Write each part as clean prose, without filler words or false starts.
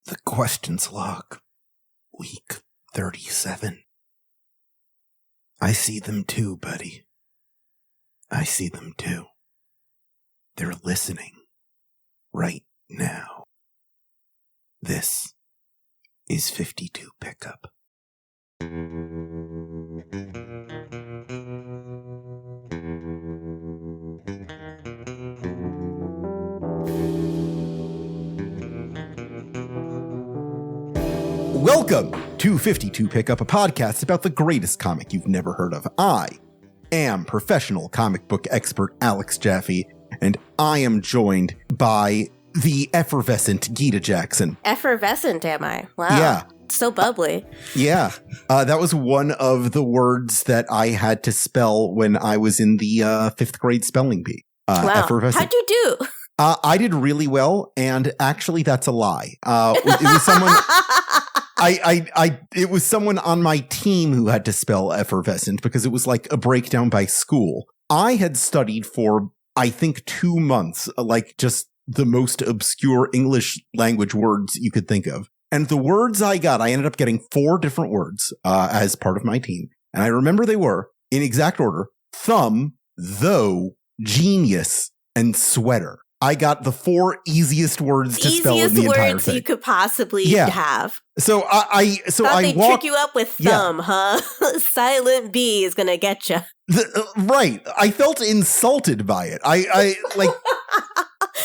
The questions log. Week 37. I see them too, buddy. I see them too. They're listening. Right now. This is 52 Pickup. Welcome to 52 Pickup, a podcast about the greatest comic you've never heard of. I am professional comic book expert Alex Jaffe, and I am joined by the effervescent Gita Jackson. Effervescent, am I? Wow. Yeah. So bubbly. Yeah. That was one of the words that I had to spell when I was in the 5th grade spelling bee. Wow. Effervescent. How'd you do? I did really well, and actually that's a lie. It was someone... it was someone on my team who had to spell effervescent because it was like a breakdown by school. I had studied for, I think, 2 months, like just the most obscure English language words you could think of. And the words I got, I ended up getting 4 different words as part of my team. And I remember they were, in exact order, thumb, though, genius, and sweater. I got the 4 easiest words to spell in the entire thing. Easiest words you could possibly have. So I trick you up with thumb, huh? Silent B is gonna get you. Right. I felt insulted by it. I like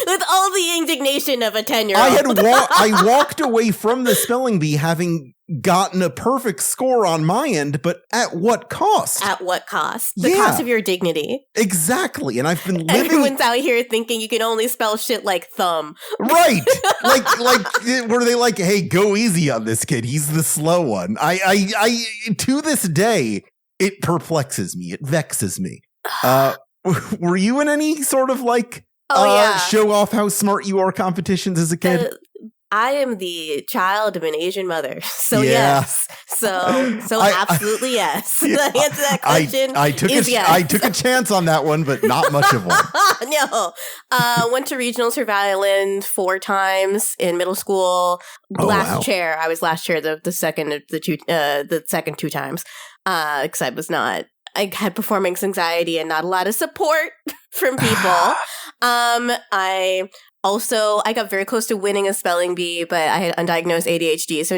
with all the indignation of a 10-year-old. I walked away from the spelling bee having gotten a perfect score on my end, but at what cost? At what cost? The cost of your dignity. Exactly. And I've been living... Everyone's out here thinking you can only spell shit like thumb. Right. like were they like, hey, go easy on this kid. He's the slow one. I to this day, it perplexes me. It vexes me. Were you in any sort of like show off how smart you are competitions as a kid? I am the child of an Asian mother. So yes. So absolutely yes. The answer to that question is yes. I took a chance on that one, but not much of one. No. Went to regionals for violin 4 times in middle school. Last chair. I was last chair the second 2 times. Because I had performance anxiety and not a lot of support from people. I got very close to winning a spelling bee, but I had undiagnosed ADHD, so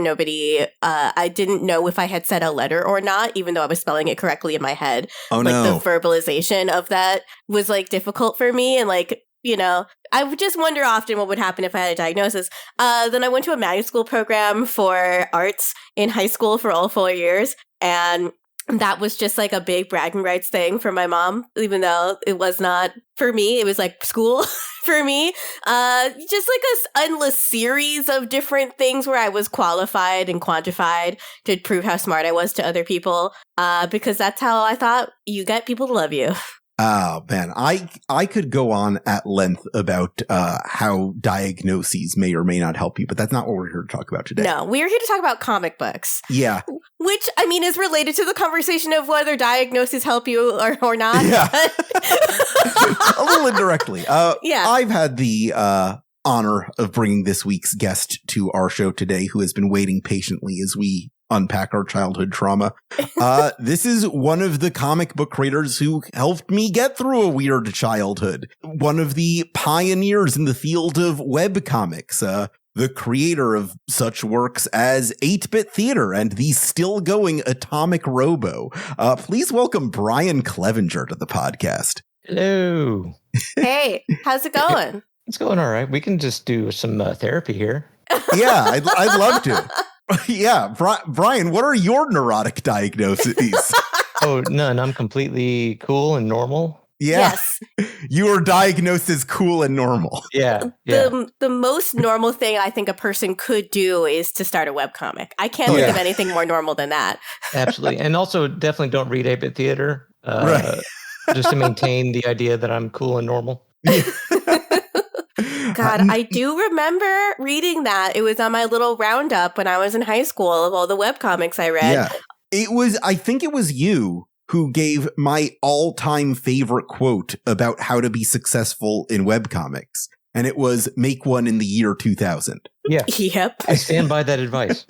I didn't know if I had said a letter or not, even though I was spelling it correctly in my head. Oh, no. The verbalization of that was, difficult for me, and, I would just wonder often what would happen if I had a diagnosis. Then I went to a magnet school program for arts in high school for all 4 years, and that was just a big bragging rights thing for my mom, even though it was not for me. It was school for me. Just a endless series of different things where I was qualified and quantified to prove how smart I was to other people, because that's how I thought you get people to love you. Oh, man, I could go on at length about how diagnoses may or may not help you, but that's not what we're here to talk about today. No, we're here to talk about comic books. Yeah. Which, is related to the conversation of whether diagnoses help you or not. Yeah. A little indirectly. I've had the honor of bringing this week's guest to our show today, who has been waiting patiently as we unpack our childhood trauma. This is one of the comic book creators who helped me get through a weird childhood. One of the pioneers in the field of webcomics. The creator of such works as 8-Bit Theater and the still-going Atomic Robo. Please welcome Brian Clevinger to the podcast. Hello. Hey, how's it going? It's going all right. We can just do some therapy here. Yeah, I'd love to. Yeah, Brian, what are your neurotic diagnoses? Oh, none. I'm completely cool and normal. Yeah. Yes. You are diagnosed as cool and normal. Yeah. The most normal thing I think a person could do is to start a webcomic. I can't think of anything more normal than that. Absolutely. And also definitely don't read 8-Bit Theater. Right. Just to maintain the idea that I'm cool and normal. Yeah. God, I do remember reading that. It was on my little roundup when I was in high school of all the webcomics I read. Yeah. I think it was you who gave my all-time favorite quote about how to be successful in webcomics. and it was make one in the year 2000. Yeah. Yep. I stand by that advice.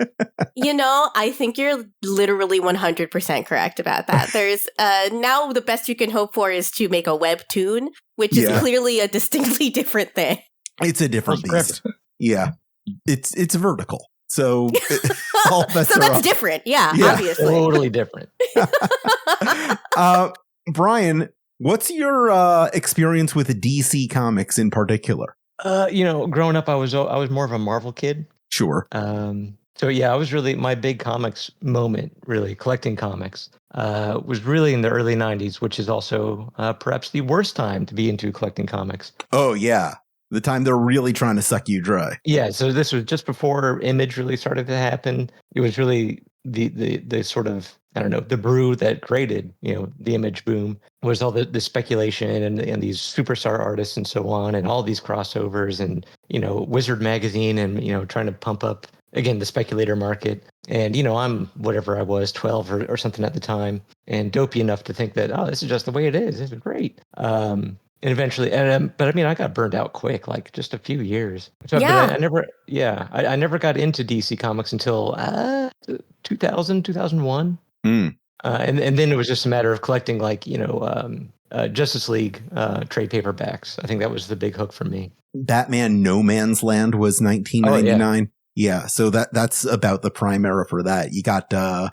I think you're literally 100% correct about that. There's now the best you can hope for is to make a webtoon, which is clearly a distinctly different thing. It's a different beast. Yeah. It's vertical. So all bets so are that's up. different. Yeah, obviously. Totally different. Brian, what's your experience with DC Comics in particular? Growing up, I was more of a Marvel kid. Sure. So yeah, I was really, my big comics moment, really collecting comics, was really in the early 90s, which is also perhaps the worst time to be into collecting comics. Oh yeah. The time they're really trying to suck you dry. Yeah. So this was just before Image really started to happen. It was really the sort of, I don't know, the brew that created, the Image boom was all the speculation and these superstar artists and so on, and all these crossovers and, Wizard magazine and, trying to pump up, again, the speculator market. And, I'm whatever I was, 12 or something at the time, and dopey enough to think that, this is just the way it is. This is great. And eventually, but I mean, I got burned out quick, like just a few years. So, yeah. But I never got into DC Comics until 2000, 2001. And then it was just a matter of collecting, like, Justice League trade paperbacks. I think that was the big hook for me. Batman No Man's Land was 1999. Yeah, so that's about the prime era for that. You got Ed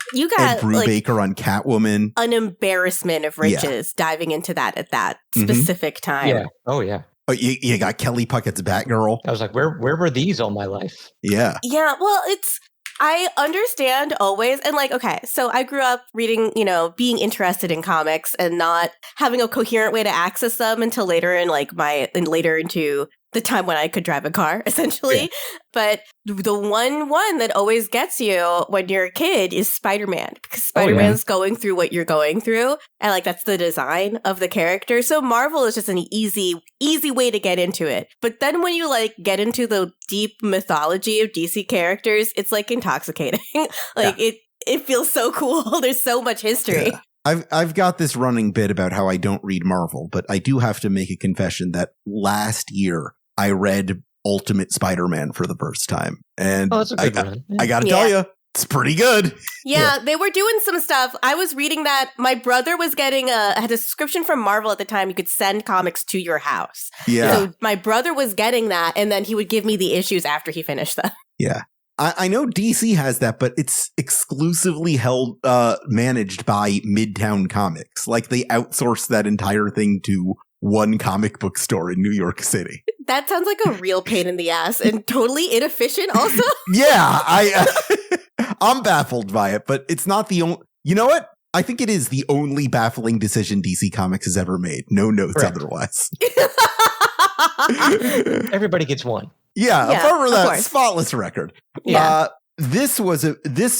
Brubaker on Catwoman. An embarrassment of riches diving into that at that specific time. Yeah. Oh, yeah. Oh, you got Kelly Puckett's Batgirl. I was like, where were these all my life? Yeah. Yeah, well, I understand always. And okay, so I grew up reading, being interested in comics and not having a coherent way to access them until later into the time when I could drive a car, essentially. Yeah. But the one that always gets you when you're a kid is Spider-Man, because Spider-Man's going through what you're going through. And that's the design of the character. So Marvel is just an easy way to get into it. But then when you get into the deep mythology of DC characters, it's intoxicating. It feels so cool. There's so much history. Yeah. I've got this running bit about how I don't read Marvel, but I do have to make a confession that last year I read Ultimate Spider-Man for the first time. And that's a good one. I got to tell you, it's pretty good. Yeah, they were doing some stuff. I was reading that. My brother was had a subscription from Marvel at the time. You could send comics to your house. Yeah. So my brother was getting that, and then he would give me the issues after he finished them. Yeah. I know DC has that, but it's exclusively managed by Midtown Comics. They outsource that entire thing to one comic book store in New York City. That sounds like a real pain in the ass and totally inefficient also. Yeah, I'm baffled by it, but it's not the only... You know what? I think it is the only baffling decision DC Comics has ever made. No notes otherwise. Everybody gets one. Yeah, apart from that spotless record. Yeah. This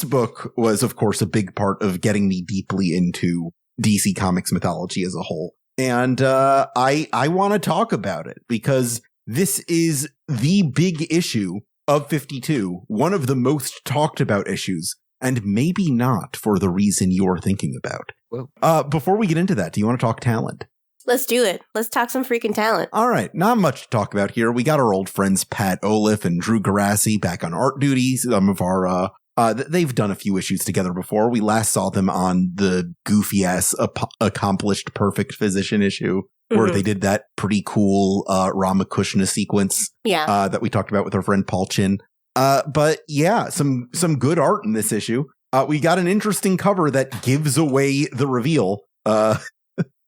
book was, of course, a big part of getting me deeply into DC Comics mythology as a whole. And I want to talk about it because this is the big issue of 52, one of the most talked about issues, and maybe not for the reason you're thinking about. Before we get into that, do you want to talk talent? Let's do it. Let's talk some freaking talent. All right. Not much to talk about here. We got our old friends Pat Oliff and Drew Garassi back on art duty. Some of our they've done a few issues together before. We last saw them on the goofy-ass Accomplished Perfect Physician issue, where they did that pretty cool Ramakrishna sequence that we talked about with our friend Paul Chin. But yeah, some good art in this issue. We got an interesting cover that gives away the reveal.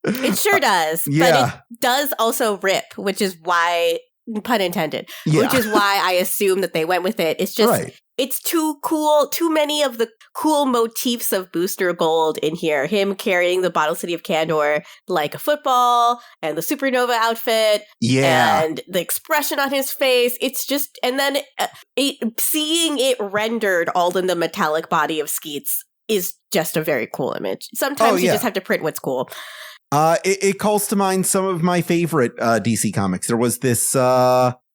It sure does. But it does also rip, which is why, pun intended, which is why I assume that they went with it. It's just, it's too cool. Too many of the cool motifs of Booster Gold in here. Him carrying the Bottle City of Candor like a football, and the Supernova outfit. Yeah. And the expression on his face. It's just, and then seeing it rendered all in the metallic body of Skeets is just a very cool image. Sometimes you just have to print what's cool. It calls to mind some of my favorite DC comics. There was this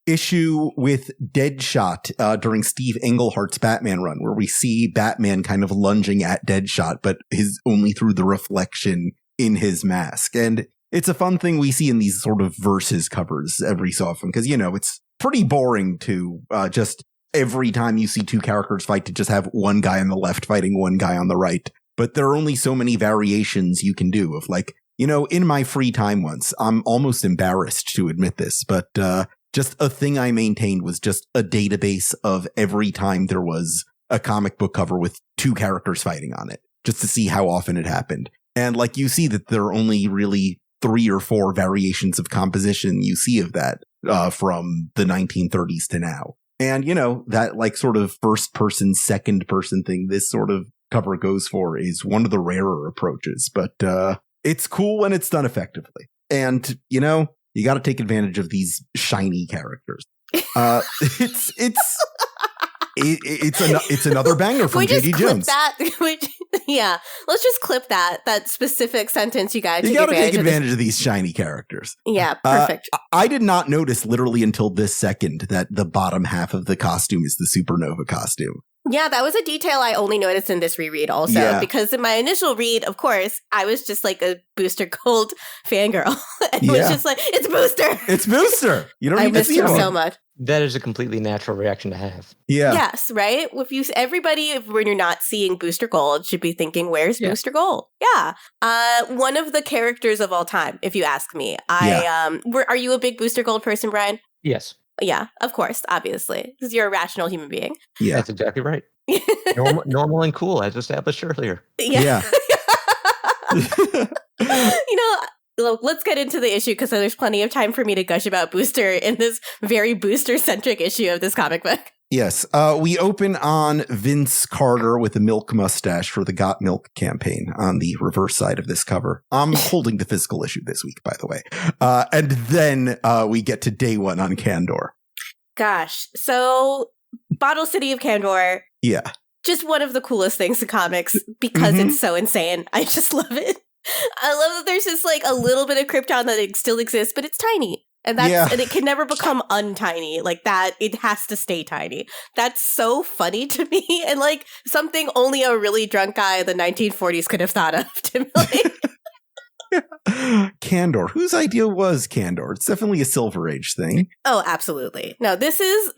issue with Deadshot during Steve Englehart's Batman run, where we see Batman kind of lunging at Deadshot, but only through the reflection in his mask. And it's a fun thing we see in these sort of versus covers every so often, because, it's pretty boring to just every time you see two characters fight to just have one guy on the left fighting one guy on the right. But there are only so many variations you can do of in my free time once, I'm almost embarrassed to admit this, but just a thing I maintained was just a database of every time there was a comic book cover with two characters fighting on it, just to see how often it happened. And you see that there are only really 3 or 4 variations of composition you see of that from the 1930s to now. And, that sort of first person, second person thing this sort of cover goes for is one of the rarer approaches, but it's cool when it's done effectively. And, you got to take advantage of these shiny characters. It's another banger from J.D. Jones. Yeah, let's just clip that specific sentence. You got to take advantage of these shiny characters. Yeah, perfect. I did not notice literally until this second that the bottom half of the costume is the Supernova costume. Yeah, that was a detail I only noticed in this reread also, because in my initial read, of course, I was just a Booster Gold fangirl. And it was just it's Booster! It's Booster! You don't need to see him so much. That is a completely natural reaction to have. Yeah. Yes, right? Everybody, when you're not seeing Booster Gold, should be thinking, where's Booster Gold? Yeah. One of the characters of all time, if you ask me. Are you a big Booster Gold person, Brian? Yes. Yeah, of course, obviously, because you're a rational human being. Yeah, that's exactly right. Normal and cool, as established earlier. Yeah. Let's get into the issue, because there's plenty of time for me to gush about Booster in this very Booster-centric issue of this comic book. Yes. We open on Vince Carter with a milk mustache for the Got Milk campaign on the reverse side of this cover. I'm holding the physical issue this week, by the way. And then we get to day 1 on Kandor. Gosh. So Bottle City of Kandor. Yeah. Just one of the coolest things in comics because it's so insane. I just love it. I love that there's just a little bit of Krypton that still exists, but it's tiny. And and it can never become untiny like that. It has to stay tiny. That's so funny to me. And something only a really drunk guy in the 1940s could have thought of to me. Kandor. Whose idea was Kandor? It's definitely a Silver Age thing. Oh, absolutely. No, this is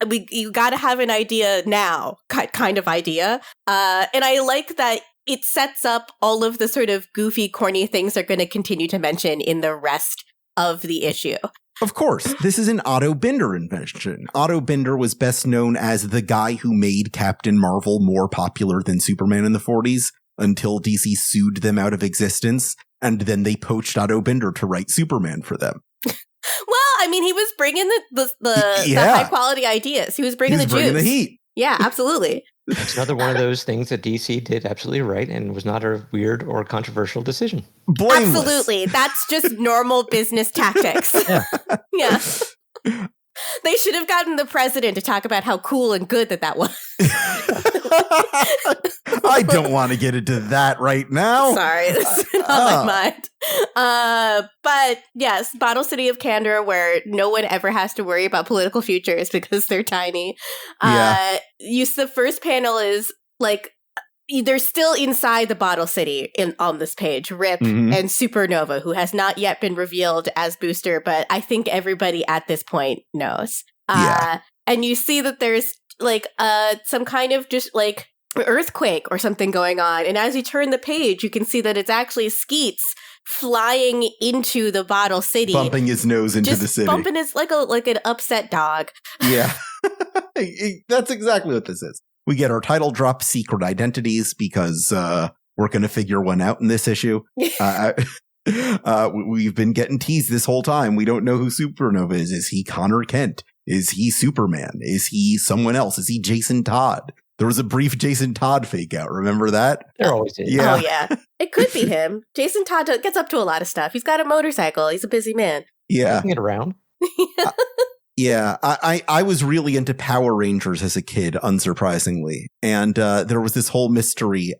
you got to have an idea now kind of idea. And I like that it sets up all of the sort of goofy, corny things they're going to continue to mention in the rest of the issue. Of course, this is an Otto Binder invention. Otto Binder was best known as the guy who made Captain Marvel more popular than Superman in the 40s until DC sued them out of existence, and then they poached Otto Binder to write Superman for them. Well, I mean, he was bringing the high quality ideas. He was bringing the juice. The heat. Yeah, absolutely. It's another one of those things that DC did absolutely right and was not a weird or controversial decision. Blameless. Absolutely. That's just normal business tactics. Yeah. They should have gotten the president to talk about how cool and good that was. I don't want to get into that right now. Sorry, this is on my mind. But yes, Bottle City of Kandor, where no one ever has to worry about political futures because they're tiny. The first panel is they're still inside the Bottle City on this page. Rip and Supernova, who has not yet been revealed as Booster, but I think everybody at this point knows. And you see that there's some kind of just earthquake or something going on. And as you turn the page, you can see that it's actually Skeets flying into the Bottle City. Bumping his nose into the city. Bumping his like an upset dog. Yeah. That's exactly what this is. We get our title drop, Secret Identities, because we're going to figure one out in this issue. We've been getting teased this whole time. We don't know who Supernova is. Is he Connor Kent? Is he Superman? Is he someone else? Is he Jason Todd? There was a brief Jason Todd fake out. Remember that? There always is. Yeah. Oh, yeah. It could be him. Jason Todd gets up to a lot of stuff. He's got a motorcycle. He's a busy man. Yeah. He can get around. Yeah, I was really into Power Rangers as a kid, unsurprisingly. And there was this whole mystery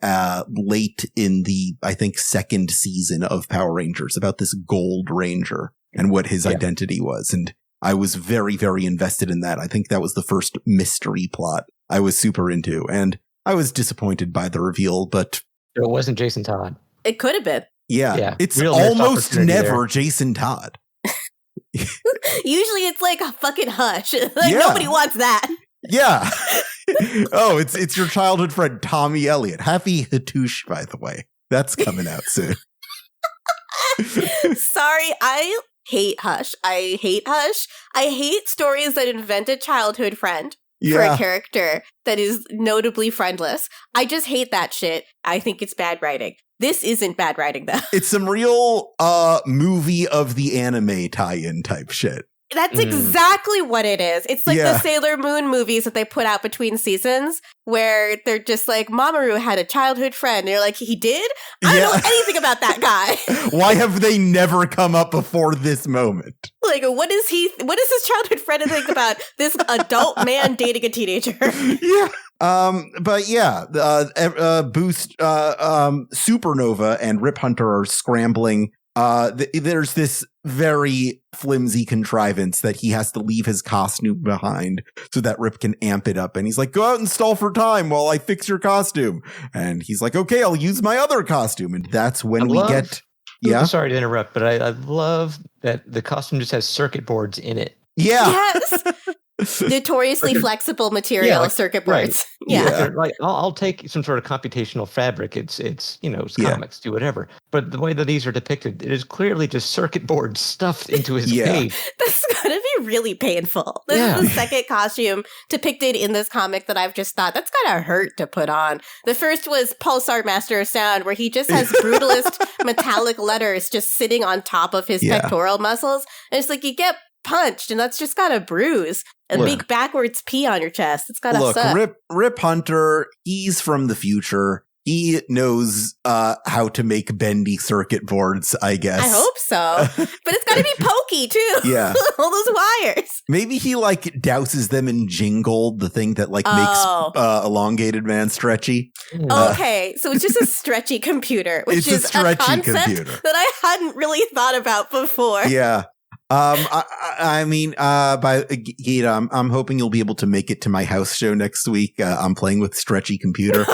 late in the, I think, second season of Power Rangers about this Gold Ranger and what his identity was. And I was very, very invested in that. I think that was the first mystery plot I was super into. And I was disappointed by the reveal, but... It wasn't Jason Todd. It could have been. Yeah. It's almost never Jason Todd. Usually it's like a fucking Hush. Nobody wants that. Yeah. Oh, it's your childhood friend, Tommy Elliott. Happy Hatouche, by the way. That's coming out soon. Sorry, I hate Hush. I hate stories that invent a childhood friend for a character that is notably friendless. I just hate that shit. I think it's bad writing. This isn't bad writing, though. It's some real movie of the anime tie-in type shit. That's exactly what it is. It's like the Sailor Moon movies that they put out between seasons where they're just like, Mamoru had a childhood friend. And you're like, he did? I don't know anything about that guy. Why have they never come up before this moment? Like, what is his childhood friend think about this adult man dating a teenager? Yeah. But yeah, Boost, Supernova and Rip Hunter are scrambling. There's this very flimsy contrivance that he has to leave his costume behind so that Rip can amp it up. And he's like, go out and stall for time while I fix your costume. And he's like, okay, I'll use my other costume. And that's when we get... Yeah. Sorry to interrupt, but I love that the costume just has circuit boards in it. Yeah. Yes. Notoriously flexible material circuit boards. Right. Yeah. Like I'll take some sort of computational fabric. It's comics, do whatever. But the way that these are depicted, it is clearly just circuit boards stuffed into his face. That's gonna be really painful. This is the second costume depicted in this comic that I've just thought, that's gotta hurt to put on. The first was Pulsar Master of Sound, where he just has brutalist metallic letters just sitting on top of his pectoral muscles. And it's like you get punched and that's just got a bruise. A big backwards P on your chest. It's gotta suck. Rip Hunter, he's from the future. He knows how to make bendy circuit boards, I guess. I hope so. But it's gotta be pokey, too. Yeah. All those wires. Maybe he, douses them in Jingle, the thing that, makes Elongated Man stretchy. Okay, so it's just a stretchy computer, which is a concept that I hadn't really thought about before. Yeah. I mean, by Gita, I'm hoping you'll be able to make it to my house show next week. I'm playing with Stretchy Computer.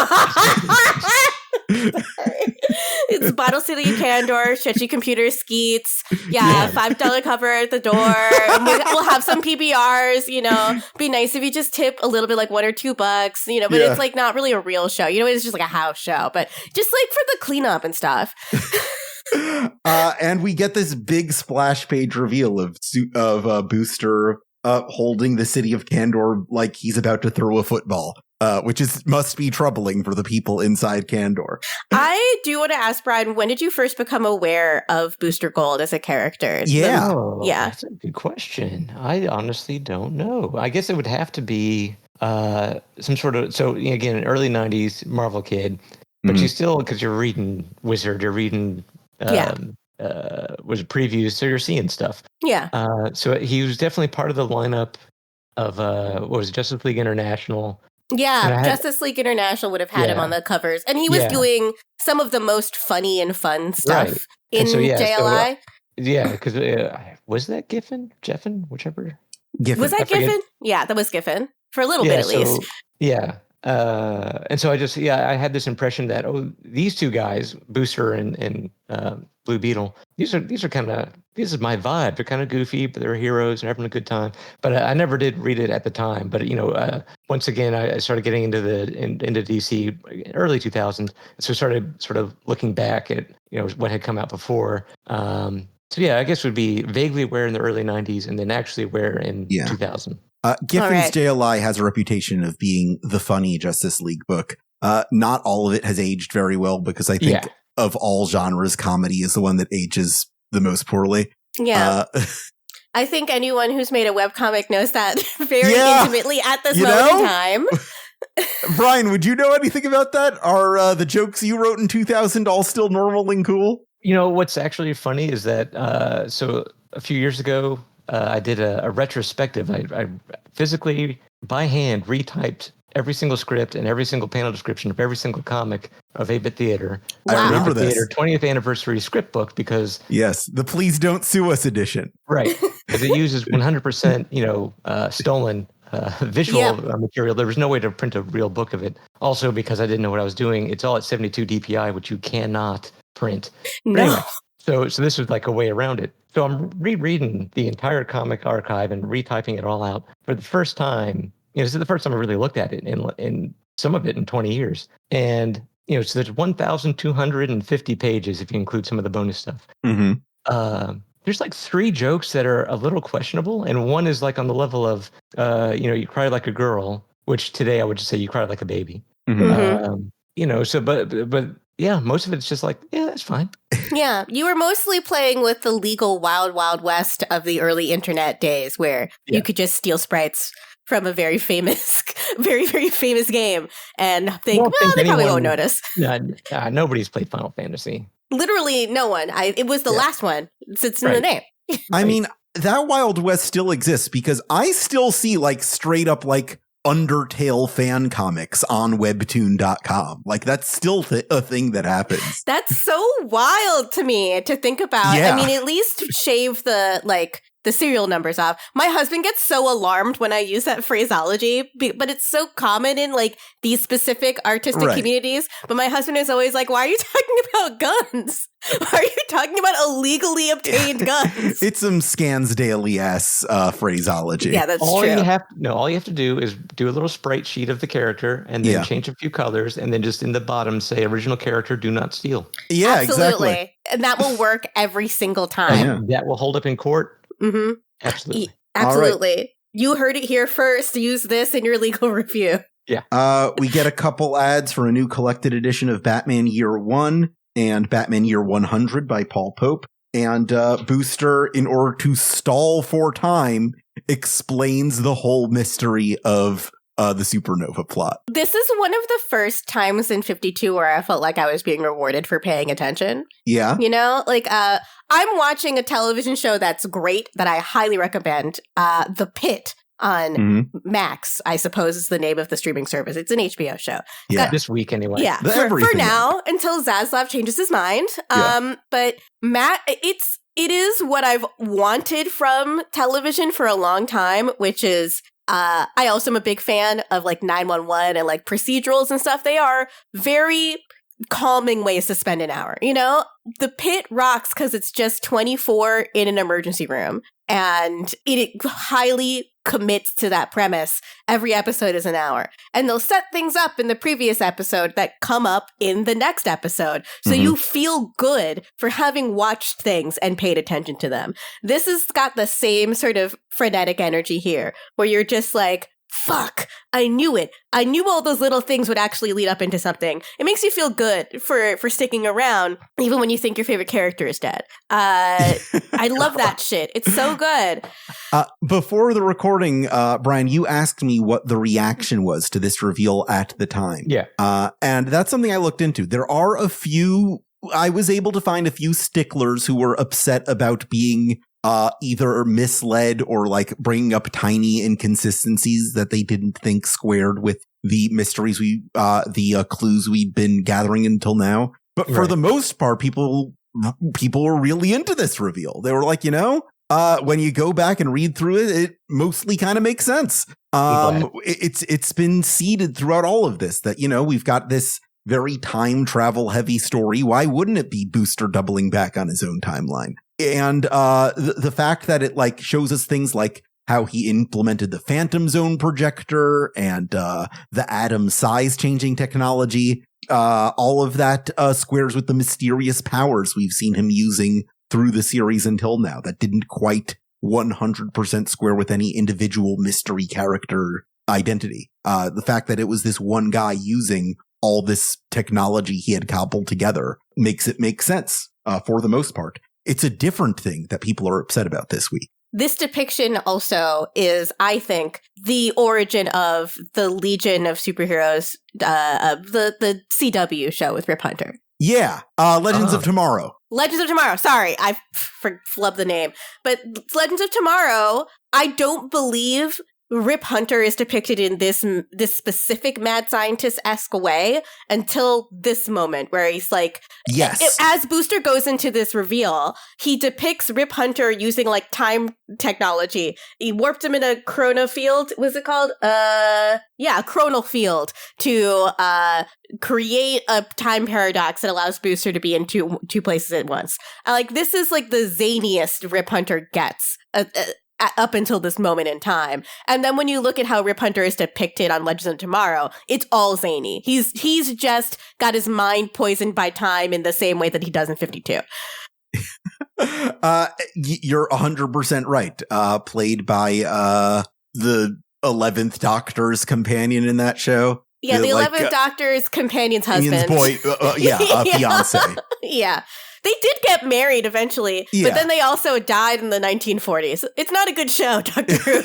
It's Bottle City Candor, Stretchy Computer Skeets. Yeah, $5 cover at the door. And we'll have some PBRs, Be nice if you just tip a little bit, like $1 or $2, but it's not really a real show. It's just like a house show, but just for the cleanup and stuff. And we get this big splash page reveal of Booster holding the city of Kandor like he's about to throw a football, which must be troubling for the people inside Kandor. I do want to ask, Brian, when did you first become aware of Booster Gold as a character? Yeah. That's a good question. I honestly don't know. I guess it would have to be some sort of, so again, an early 90s Marvel kid, but you still, because you're reading Wizard, you're reading... was previews, so you're seeing stuff. Yeah. So he was definitely part of the lineup of what was it, Justice League International. Yeah, Justice League International would have had him on the covers, and he was doing some of the most funny and fun stuff in JLI. Because was that Giffen, whichever. Giffen. Was that Giffen? Yeah, that was Giffen for a little bit at least. Yeah. And so I had this impression that these two guys, Booster and Blue Beetle, these is my vibe. They're kind of goofy, but they're heroes and having a good time. But I never did read it at the time. But once again, I started getting into DC early 2000s, so I started sort of looking back at what had come out before. So I guess would be vaguely aware in the early 90s, and then actually aware in 2000. Giffen's JLI has a reputation of being the funny Justice League book. Not all of it has aged very well, because I think of all genres, comedy is the one that ages the most poorly. Yeah. I think anyone who's made a webcomic knows that very intimately at this moment in time. Brian, would you know anything about that? Are the jokes you wrote in 2000 all still normal and cool? What's actually funny is that so a few years ago, I did a retrospective. I physically, by hand, retyped every single script and every single panel description of every single comic of 8-Bit Theater. Wow. I remember this. Theater 20th anniversary script book, because... Yes, the Please Don't Sue Us edition. Right, because it uses 100%, stolen visual material. There was no way to print a real book of it. Also, because I didn't know what I was doing, it's all at 72 DPI, which you cannot print. No. But anyway, so this was like a way around it. So I'm rereading the entire comic archive and retyping it all out for the first time. This is the first time I really looked at it, in some of it in 20 years. And so there's 1,250 pages if you include some of the bonus stuff. Mm-hmm. There's like 3 jokes that are a little questionable, and one is like on the level of, you cry like a girl, which today I would just say you cry like a baby. Mm-hmm. So but yeah, most of it's just like, yeah, that's fine. Yeah, you were mostly playing with the legal wild, wild west of the early internet days where you could just steal sprites from a very famous, very, very famous game and think, they probably won't notice. Nobody's played Final Fantasy. Literally no one. It was the last one. It's in the name. I mean, that Wild West still exists because I still see like straight up like Undertale fan comics on webtoon.com. Like that's still a thing that happens. That's so wild to me to think about. Yeah. I mean, at least shave the serial numbers off. My husband gets so alarmed when I use that phraseology, but it's so common in like these specific artistic communities. But my husband is always like, why are you talking about guns? Why are you talking about illegally obtained guns? It's some Scansdaily-ass phraseology. Yeah, that's true. All you have to do is do a little sprite sheet of the character and then change a few colors and then just in the bottom say original character, do not steal. Yeah, absolutely. Exactly. And that will work every single time. And that will hold up in court. Mm-hmm. Absolutely. Absolutely. Right. You heard it here first. Use this in your legal review. Yeah. We get a couple ads for a new collected edition of Batman Year 1 and Batman Year 100 by Paul Pope. And Booster, in order to stall for time, explains the whole mystery of the supernova plot. This is one of the first times in 52 where I felt like I was being rewarded for paying attention. Yeah. I'm watching a television show that's great that I highly recommend. The Pit on Max, I suppose is the name of the streaming service. It's an HBO show. This week anyway. Yeah, for now, until Zaslav changes his mind. But Matt, it is what I've wanted from television for a long time, which is I also am a big fan of like 911 and like procedurals and stuff. They are very calming ways to spend an hour. The Pit rocks because it's just 24 in an emergency room, and it highly commits to that premise. Every episode is an hour, and they'll set things up in the previous episode that come up in the next episode. So you feel good for having watched things and paid attention to them. This has got the same sort of frenetic energy here, where you're just like, fuck, I knew it. I knew all those little things would actually lead up into something. It makes you feel good for sticking around, even when you think your favorite character is dead. I love that shit. It's so good. Before the recording, Brian, you asked me what the reaction was to this reveal at the time. Yeah. And that's something I looked into. There are I was able to find a few sticklers who were upset about being either misled or like bringing up tiny inconsistencies that they didn't think squared with the mysteries the clues we've been gathering until now. But for the most part, people were really into this reveal. They were like, when you go back and read through it, it mostly kind of makes sense. It's been seeded throughout all of this that, we've got this very time travel heavy story. Why wouldn't it be Booster doubling back on his own timeline? And the fact that it like shows us things like how he implemented the Phantom Zone projector and the atom size changing technology, all of that squares with the mysterious powers we've seen him using through the series until now that didn't quite 100% square with any individual mystery character identity. The fact that it was this one guy using all this technology he had cobbled together makes it make sense for the most part. It's a different thing that people are upset about this week. This depiction also is, I think, the origin of the Legion of Superheroes, the CW show with Rip Hunter. Yeah, Legends of Tomorrow. Legends of Tomorrow. Sorry, I flubbed the name. But Legends of Tomorrow, I don't believe Rip Hunter is depicted in this specific mad scientist-esque way until this moment where he's like, yes. As Booster goes into this reveal, he depicts Rip Hunter using like time technology. He warped him in a chrono field. What's it called? A chronal field to create a time paradox that allows Booster to be in two places at once. Like, this is like the zaniest Rip Hunter gets. Up until this moment in time. And then when you look at how Rip Hunter is depicted on Legends of Tomorrow, it's all zany. He's just got his mind poisoned by time in the same way that he does in 52. You're 100% right. Played by the 11th Doctor's companion in that show. Yeah, the 11th Doctor's companion's husband. Fiance. Yeah. They did get married eventually, but then they also died in the 1940s. It's not a good show, Doctor Who.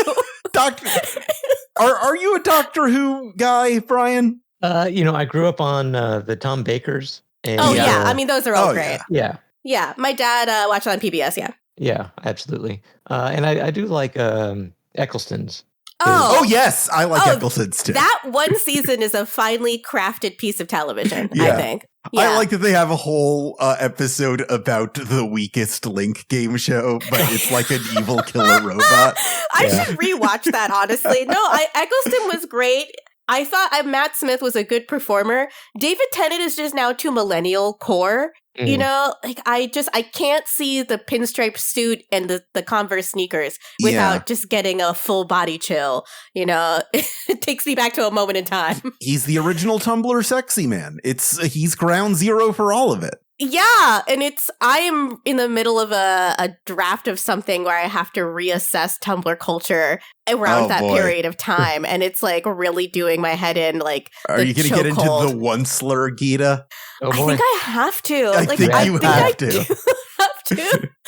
Are you a Doctor Who guy, Brian? I grew up on the Tom Bakers. And, I mean, those are all great. Yeah, my dad watched it on PBS. Yeah, absolutely. And I do like Eccleston's. Oh yes, I like Eccleston's too. That one season is a finely crafted piece of television, I think. Yeah. I like that they have a whole episode about the weakest link game show, but it's like an evil killer robot. I should rewatch that, honestly. No, Eccleston was great. I thought Matt Smith was a good performer. David Tennant is just now too millennial core. You know, like I can't see the pinstripe suit and the Converse sneakers without just getting a full body chill. You know, it takes me back to a moment in time. He's the original Tumblr sexy man. He's ground zero for all of it. Yeah, and I am in the middle of a draft of something where I have to reassess Tumblr culture around that period of time, and it's like really doing my head in. Like, are you going to get into the Onceler, Gita? Oh, I think I have to. I think you have to.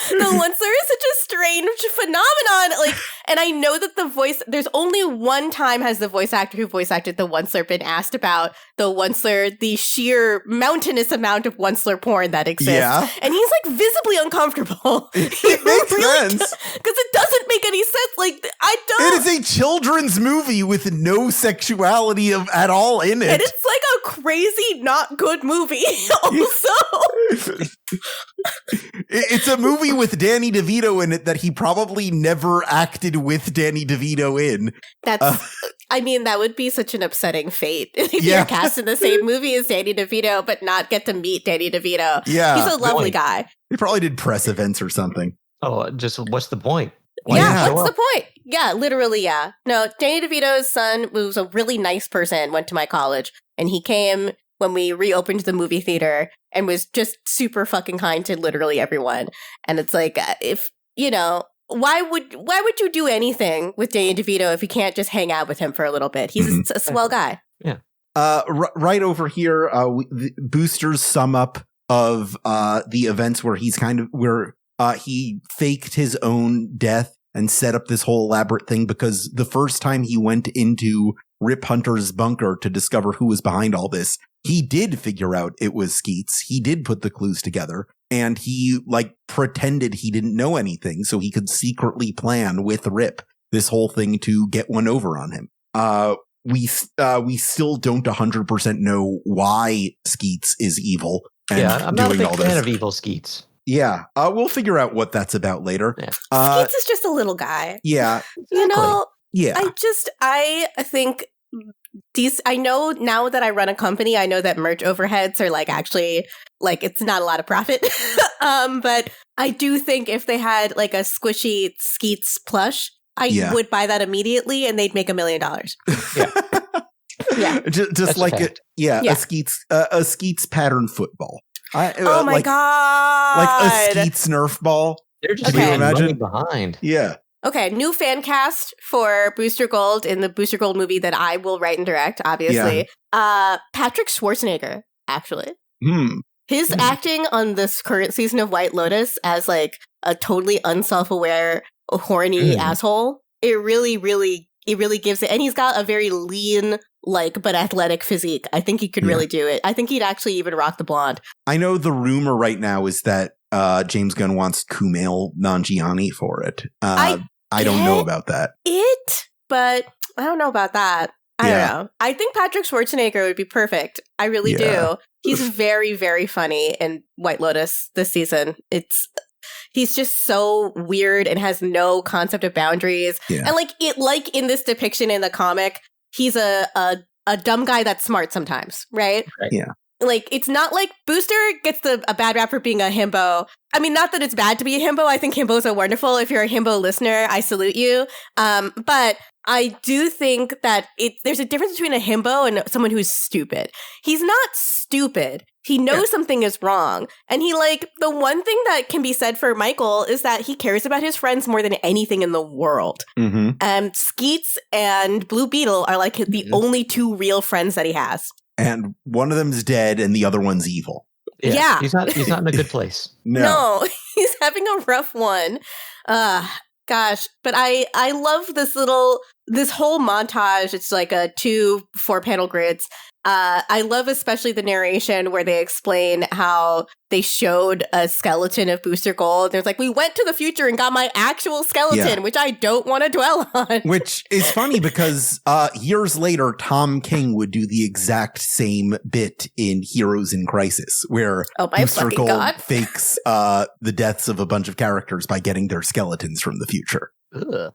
The Onceler is such a strange phenomenon. Like, and I know that there's only one time has the voice actor who voice acted the Onceler been asked about the Onceler, the sheer mountainous amount of Onceler porn that exists. Yeah. And he's like visibly uncomfortable. It makes sense. Because it doesn't make any sense. Like, I don't. It is a children's movie with no sexuality at all in it. And it's like a crazy, not good movie also. It's a movie with Danny DeVito in it that he probably never acted with Danny DeVito in. I mean, that would be such an upsetting fate if you're cast in the same movie as Danny DeVito, but not get to meet Danny DeVito. Yeah. He's a lovely guy. He probably did press events or something. Oh, just what's the point? What's the point? Yeah, literally, yeah. No, Danny DeVito's son was a really nice person, went to my college, and he came when we reopened the movie theater and was just super fucking kind to literally everyone. And it's like, if, you know, why would you do anything with Danny DeVito if you can't just hang out with him for a little bit? He's a swell guy. Yeah. Right over here, Booster's sum up of the events where he faked his own death and set up this whole elaborate thing because the first time he went into Rip Hunter's bunker to discover who was behind all this, he did figure out it was Skeets. He did put the clues together, and he pretended he didn't know anything so he could secretly plan with Rip this whole thing to get one over on him. We still don't 100% know why Skeets is evil. And I'm not a big fan of evil Skeets. Yeah, we'll figure out what that's about later. Yeah. Skeets is just a little guy. Yeah. Exactly. You know, yeah. I think I know now that I run a company, I know that merch overheads are actually it's not a lot of profit. But I do think if they had a squishy Skeets plush, I would buy that immediately and they'd make $1 million. Yeah. Yeah. Just like it. Yeah, a Skeets pattern football. Oh my god! Like a Skeets Nerf ball. They're just running behind. Yeah. Okay, new fan cast for Booster Gold in the Booster Gold movie that I will write and direct, obviously. Yeah. Patrick Schwarzenegger, actually. His acting on this current season of White Lotus as a totally unself-aware, horny asshole, it really gives it. And he's got a very lean, but athletic physique. I think he could really do it. I think he'd actually even rock the blonde. I know the rumor right now is that James Gunn wants Kumail Nanjiani for it. I don't know about that. But but I don't know about that. I don't know. I think Patrick Schwarzenegger would be perfect. I really do. He's very, very funny in White Lotus this season. He's just so weird and has no concept of boundaries. Yeah. And like in this depiction in the comic, he's a dumb guy that's smart sometimes, right? Yeah. Like, it's not like Booster gets a bad rap for being a himbo. I mean, not that it's bad to be a himbo. I think himbos are wonderful. If you're a himbo listener, I salute you. But I do think that there's a difference between a himbo and someone who's stupid. He's not stupid. He knows something is wrong. And the one thing that can be said for Michael is that he cares about his friends more than anything in the world. Mm-hmm. Skeets and Blue Beetle are the only two real friends that he has. And one of them's dead and the other one's evil. Yeah. He's not in a good place. No, he's having a rough one. Gosh, but I love this whole montage. It's like 2 4-panel grids. I love especially the narration where they explain how they showed a skeleton of Booster Gold. There's we went to the future and got my actual skeleton, which I don't want to dwell on. Which is funny because years later, Tom King would do the exact same bit in Heroes in Crisis, where Booster Gold fakes the deaths of a bunch of characters by getting their skeletons from the future. Ugh.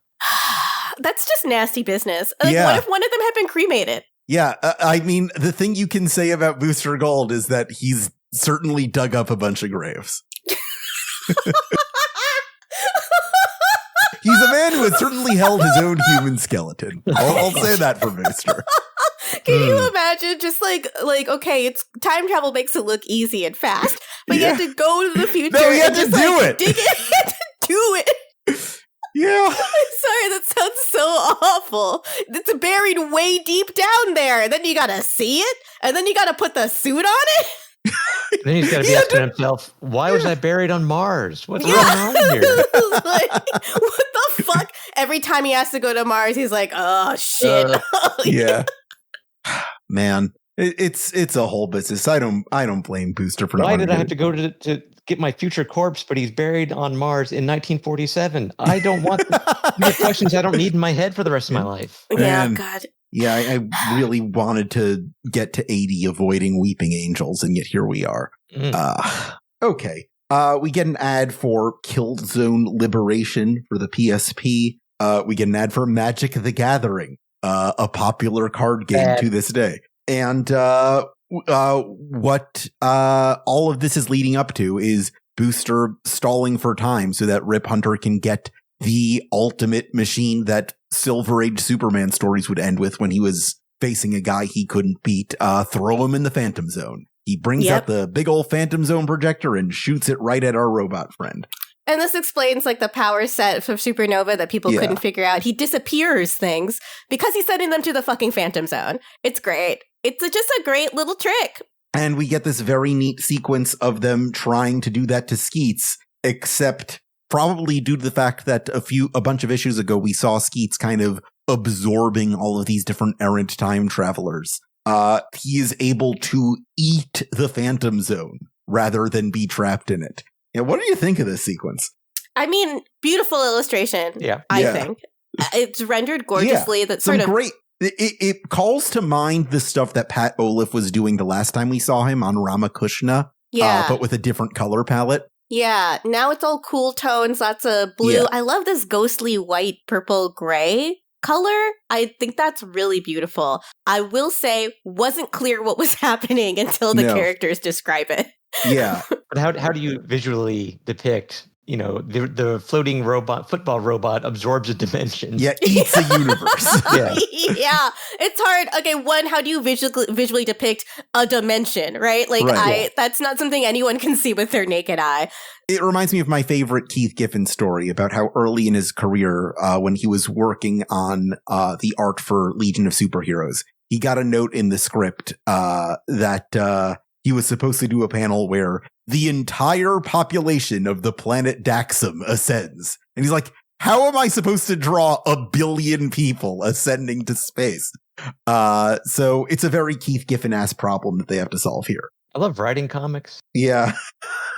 That's just nasty business. What if one of them had been cremated? Yeah, I mean, the thing you can say about Booster Gold is that he's certainly dug up a bunch of graves. He's a man who has certainly held his own human skeleton. I'll say that for Booster. Can you imagine just okay, it's time travel makes it look easy and fast, but you have to go to the future. No, you have to do it. Dig it. You have to do it. Yeah. I'm sorry, that sounds so awful. It's buried way deep down there. Then you gotta see it, and then you gotta put the suit on it. Then he's gotta be asking himself, why was I buried on Mars? What's going on here? What the fuck? Every time he has to go to Mars, he's like, oh, shit. Yeah. Man, it's a whole business. I don't blame Booster for why did I have to go to get my future corpse, but he's buried on Mars in 1947. I don't want the questions I don't need in my head for the rest of my life. Yeah, God. Yeah, I really wanted to get to 80 avoiding Weeping Angels, and yet here we are. Okay. We get an ad for Killzone Liberation for the PSP. We get an ad for Magic the Gathering, a popular card game to this day. And what all of this is leading up to is Booster stalling for time so that Rip Hunter can get the ultimate machine that Silver Age Superman stories would end with when he was facing a guy he couldn't beat. Throw him in the Phantom Zone. He brings out the big old Phantom Zone projector and shoots it right at our robot friend. And this explains the power set of Supernova that people couldn't figure out. He disappears things because he's sending them to the fucking Phantom Zone. It's great. It's just a great little trick. And we get this very neat sequence of them trying to do that to Skeets, except probably due to the fact that a bunch of issues ago, we saw Skeets kind of absorbing all of these different errant time travelers. He is able to eat the Phantom Zone rather than be trapped in it. Yeah, what do you think of this sequence? I mean, beautiful illustration. Yeah, I think it's rendered gorgeously. That sort of great. It calls to mind the stuff that Pat Olive was doing the last time we saw him on Ramakrishna. But with a different color palette. Yeah, now it's all cool tones, lots of blue. I love this ghostly white, purple, gray color. I think that's really beautiful. I will say, wasn't clear what was happening until the characters describe it. Yeah. But how do you visually depict, the floating football robot absorbs a dimension? Yeah, eats a universe. Yeah, it's hard. Okay, one, how do you visually depict a dimension, right? That's not something anyone can see with their naked eye. It reminds me of my favorite Keith Giffen story about how early in his career, when he was working on the art for Legion of Superheroes, he got a note in the script that he was supposed to do a panel where the entire population of the planet Daxam ascends. And he's like, how am I supposed to draw 1 billion people ascending to space? So it's a very Keith Giffen-ass problem that they have to solve here. I love writing comics. Yeah.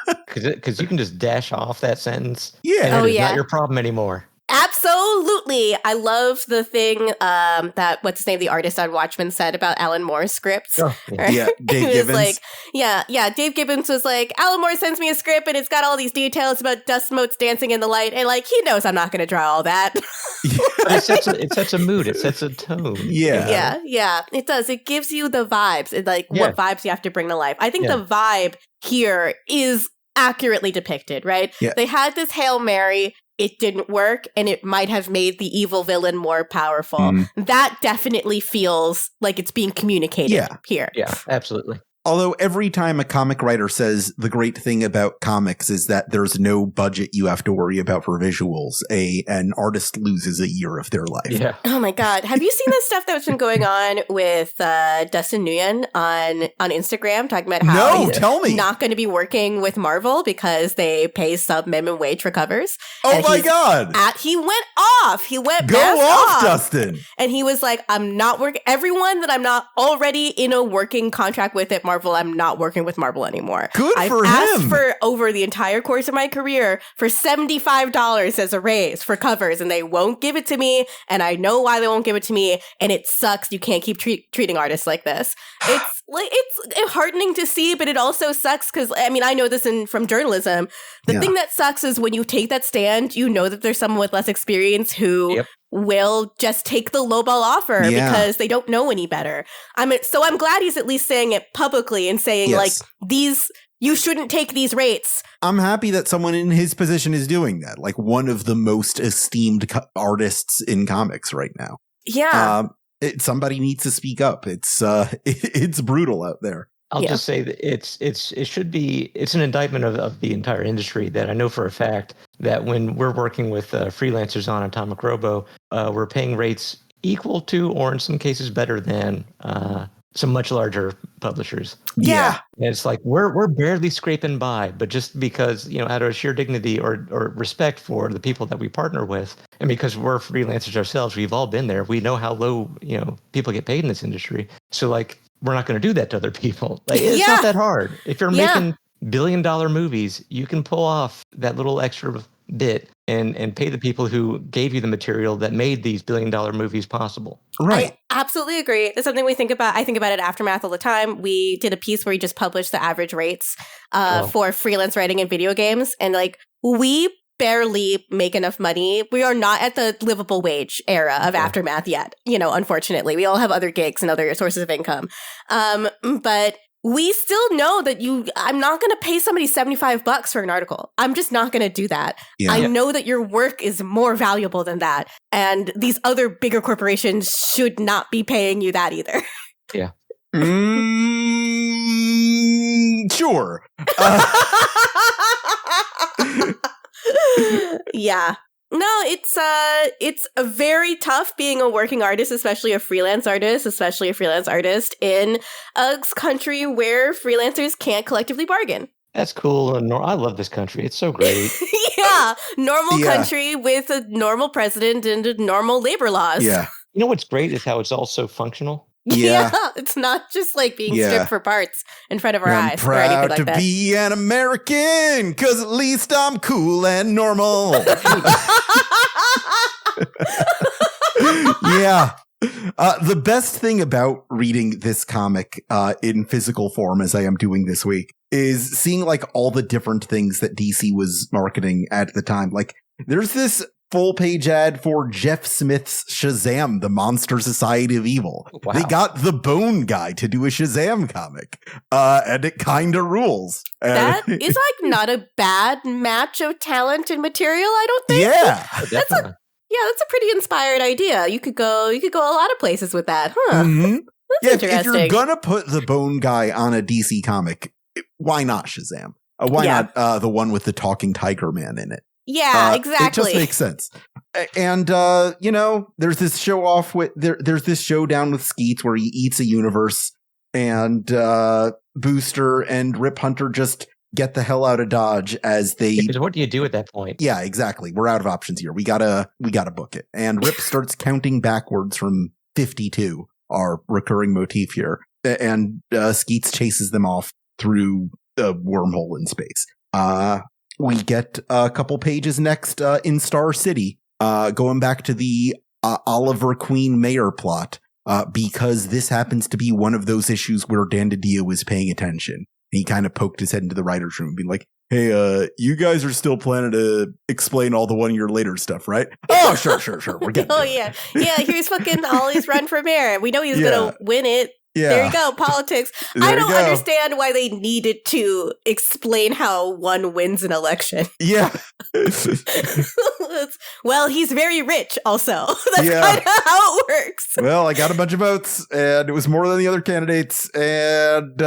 Because you can just dash off that sentence. Yeah. And it's not your problem anymore. Absolutely. I love the thing that, what's his name, the artist on Watchmen said about Alan Moore's scripts. Oh, yeah, Dave Gibbons. Like, Dave Gibbons was like, Alan Moore sends me a script and it's got all these details about dust motes dancing in the light. And like, he knows I'm not going to draw all that. But it sets a mood. It sets a tone. Yeah. Yeah. It does. It gives you the vibes. It's like what vibes you have to bring to life. I think the vibe here is accurately depicted, right? Yeah. They had this Hail Mary. It didn't work, and it might have made the evil villain more powerful. That definitely feels like it's being communicated here. Yeah, absolutely. Although every time a comic writer says the great thing about comics is that there's no budget you have to worry about for visuals, an artist loses a year of their life. Yeah. Oh my God. Have you seen the stuff that's been going on with Dustin Nguyen on Instagram talking about how he's tell me. not going to be working with Marvel because they pay sub-minimum wage for covers? Oh my God. He went off. He went Go off, Dustin. And he was like, I'm not working. Everyone that I'm not already in a working contract with at Marvel, I'm not working with Marvel anymore. Good for him. I've asked for over the entire course of my career for $75 as a raise for covers, and they won't give it to me. And I know why they won't give it to me. And it sucks. You can't keep treating artists like this. It's heartening to see, but it also sucks because, I mean, I know this from journalism. The thing that sucks is when you take that stand, you know that there's someone with less experience who will just take the lowball offer because they don't know any better. I'm glad he's at least saying it publicly and saying like you shouldn't take these rates. I'm happy that someone in his position is doing that. Like one of the most esteemed artists in comics right now. Yeah. Somebody needs to speak up. It's brutal out there. I'll just say that it's an indictment of the entire industry that I know for a fact that when we're working with freelancers on Atomic Robo, we're paying rates equal to, or in some cases better than, some much larger publishers. Yeah. And it's like we're barely scraping by, but just because, out of sheer dignity or respect for the people that we partner with, and because we're freelancers ourselves, we've all been there. We know how low, people get paid in this industry. So like, we're not going to do that to other people. Like, it's not that hard. If you're making billion-dollar movies, you can pull off that little extra bit and pay the people who gave you the material that made these billion-dollar movies possible. Right. I absolutely agree. It's something we think about. I think about it at Aftermath all the time. We did a piece where we just published the average rates for freelance writing in video games. And like, we barely make enough money. We are not at the livable wage era of Aftermath yet, unfortunately. We all have other gigs and other sources of income. But we still know that I'm not going to pay somebody $75 for an article. I'm just not going to do that. Yeah. I know that your work is more valuable than that. And these other bigger corporations should not be paying you that either. Yeah. Sure. Yeah. No, it's a very tough being a working artist, especially a freelance artist in a country where freelancers can't collectively bargain. That's cool. And I love this country. It's so great. Normal country with a normal president and normal labor laws. Yeah. You know what's great is how it's all so functional. Yeah, it's not just like being stripped for parts in front of our eyes. I'm proud to be an American, because at least I'm cool and normal. Yeah. The best thing about reading this comic in physical form, as I am doing this week, is seeing like all the different things that DC was marketing at the time. Like, there's this full page ad for Jeff Smith's Shazam, the Monster Society of Evil. Wow. They got the Bone Guy to do a Shazam comic. And it kind of rules. That is like not a bad match of talent and material, I don't think. Yeah. That's a pretty inspired idea. You could go a lot of places with that, huh? Mm-hmm. That's interesting. If you're gonna put the Bone Guy on a DC comic, why not Shazam? Why not the one with the talking tiger man in it? Yeah, exactly. It just makes sense. And, there's this show off with, there's this showdown with Skeets where he eats a universe, and Booster and Rip Hunter just get the hell out of Dodge as they... Because what do you do at that point? Yeah, exactly. We're out of options here. We gotta book it. And Rip starts counting backwards from 52, our recurring motif here. And Skeets chases them off through a wormhole in space. We get a couple pages next in Star City going back to the Oliver Queen Mayer plot, because this happens to be one of those issues where Dan DiDio was paying attention. And he kind of poked his head into the writer's room and being like, hey, you guys are still planning to explain all the 1 year later stuff, right? Oh, sure. We're getting yeah. Yeah, here's fucking Ollie's run for mayor. We know he's going to win it. Yeah. There you go, politics. I don't understand why they needed to explain how one wins an election. Yeah. Well, he's very rich also. That's kind of how it works. Well, I got a bunch of votes, and it was more than the other candidates, and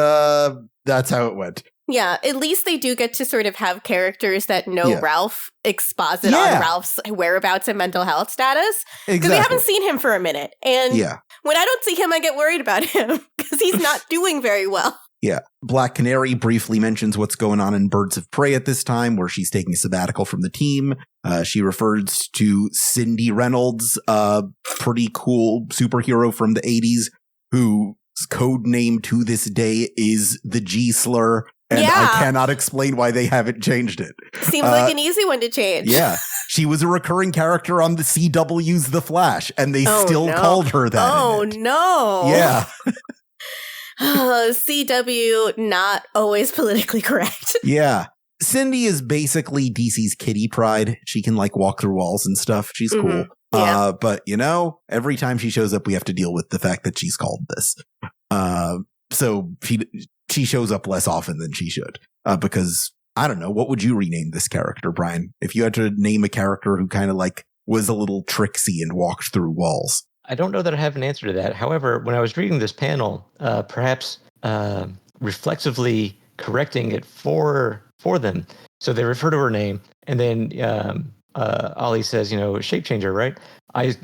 that's how it went. Yeah, at least they do get to sort of have characters that know Ralph, exposit on Ralph's whereabouts and mental health status. Because we haven't seen him for a minute. And when I don't see him, I get worried about him because he's not doing very well. Yeah. Black Canary briefly mentions what's going on in Birds of Prey at this time, where she's taking a sabbatical from the team. She refers to Cindy Reynolds, a pretty cool superhero from the 80s, whose code name to this day is the G slur. And I cannot explain why they haven't changed it. Seems like an easy one to change. Yeah. She was a recurring character on the CW's The Flash, and they still called her that. Oh, no. Yeah. CW, not always politically correct. Yeah. Cindy is basically DC's Kitty Pryde. She can, like, walk through walls and stuff. She's cool. Yeah. But, you know, every time she shows up, we have to deal with the fact that she's called this. So she shows up less often than she should, because I don't know. What would you rename this character, Brian? If you had to name a character who kind of like was a little tricksy and walked through walls. I don't know that I have an answer to that. However, when I was reading this panel, perhaps reflexively correcting it for them. So they refer to her name, and then Ollie says, you know, shape changer, right? I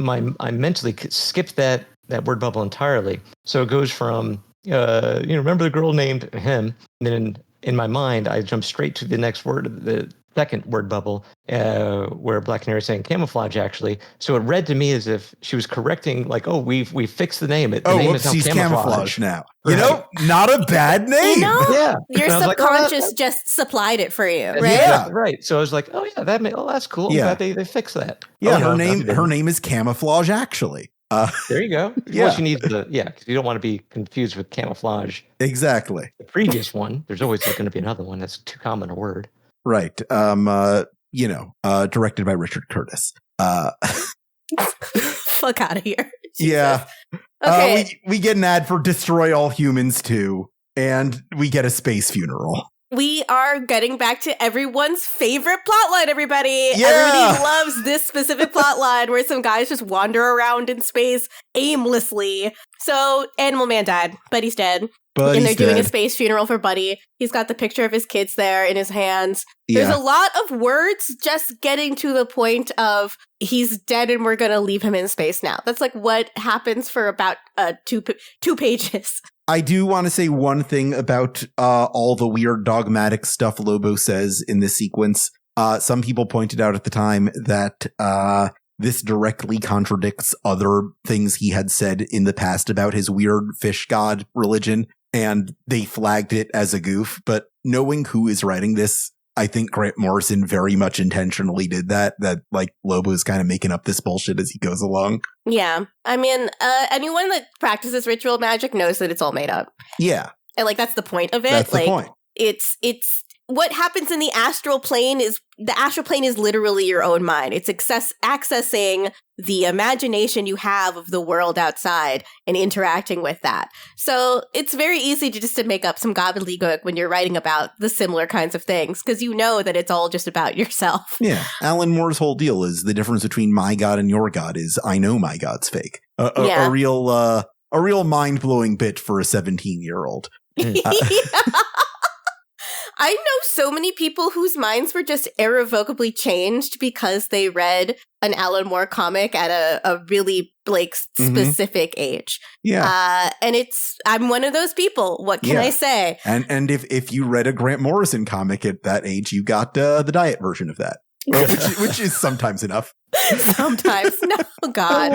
mentally skipped that word bubble entirely. So it goes from remember the girl named him? And then in my mind, I jump straight to the next word, the second word bubble, where Black Canary is saying camouflage, actually. So it read to me as if she was correcting, like, oh, we fixed the name. The name is now camouflage now. Right. You know, not a bad name. You know, yeah. Your subconscious just supplied it for you, right? Yeah, right. So I was like, oh yeah, that's cool. Yeah, they fixed that. Yeah, her name is camouflage, actually. There you go. Yeah. Well, she needs because you don't want to be confused with camouflage. Exactly. The previous one, there's always going to be another one. That's too common a word. Right. Directed by Richard Curtis. Fuck out of here. Jesus. Yeah. Okay. We get an ad for Destroy All Humans 2, and we get a space funeral. We are getting back to everyone's favorite plotline, everybody. Yeah. Everybody loves this specific plotline where some guys just wander around in space aimlessly. So, Animal Man died. Buddy's dead. And they're doing a space funeral for Buddy. He's got the picture of his kids there in his hands. Yeah. There's a lot of words just getting to the point of he's dead and we're going to leave him in space now. That's like what happens for about two pages. I do want to say one thing about all the weird dogmatic stuff Lobo says in this sequence. Some people pointed out at the time that this directly contradicts other things he had said in the past about his weird fish god religion, and they flagged it as a goof. But knowing who is writing this, I think Grant Morrison very much intentionally did that like Lobo is kind of making up this bullshit as he goes along. Yeah. I mean, anyone that practices ritual magic knows that it's all made up. Yeah. And like, that's the point of it. That's the point. It's what happens in the astral plane is literally your own mind. It's accessing the imagination you have of the world outside and interacting with that. So it's very easy to make up some gobbledygook when you're writing about the similar kinds of things, because you know that it's all just about yourself. Yeah. Alan Moore's whole deal is the difference between my God and your God is I know my God's fake. A real mind-blowing bit for a 17-year-old. I know so many people whose minds were just irrevocably changed because they read an Alan Moore comic at a really specific age. Yeah. And I'm one of those people. What can I say? And if you read a Grant Morrison comic at that age, you got the diet version of that, which is sometimes enough. Sometimes. No, God.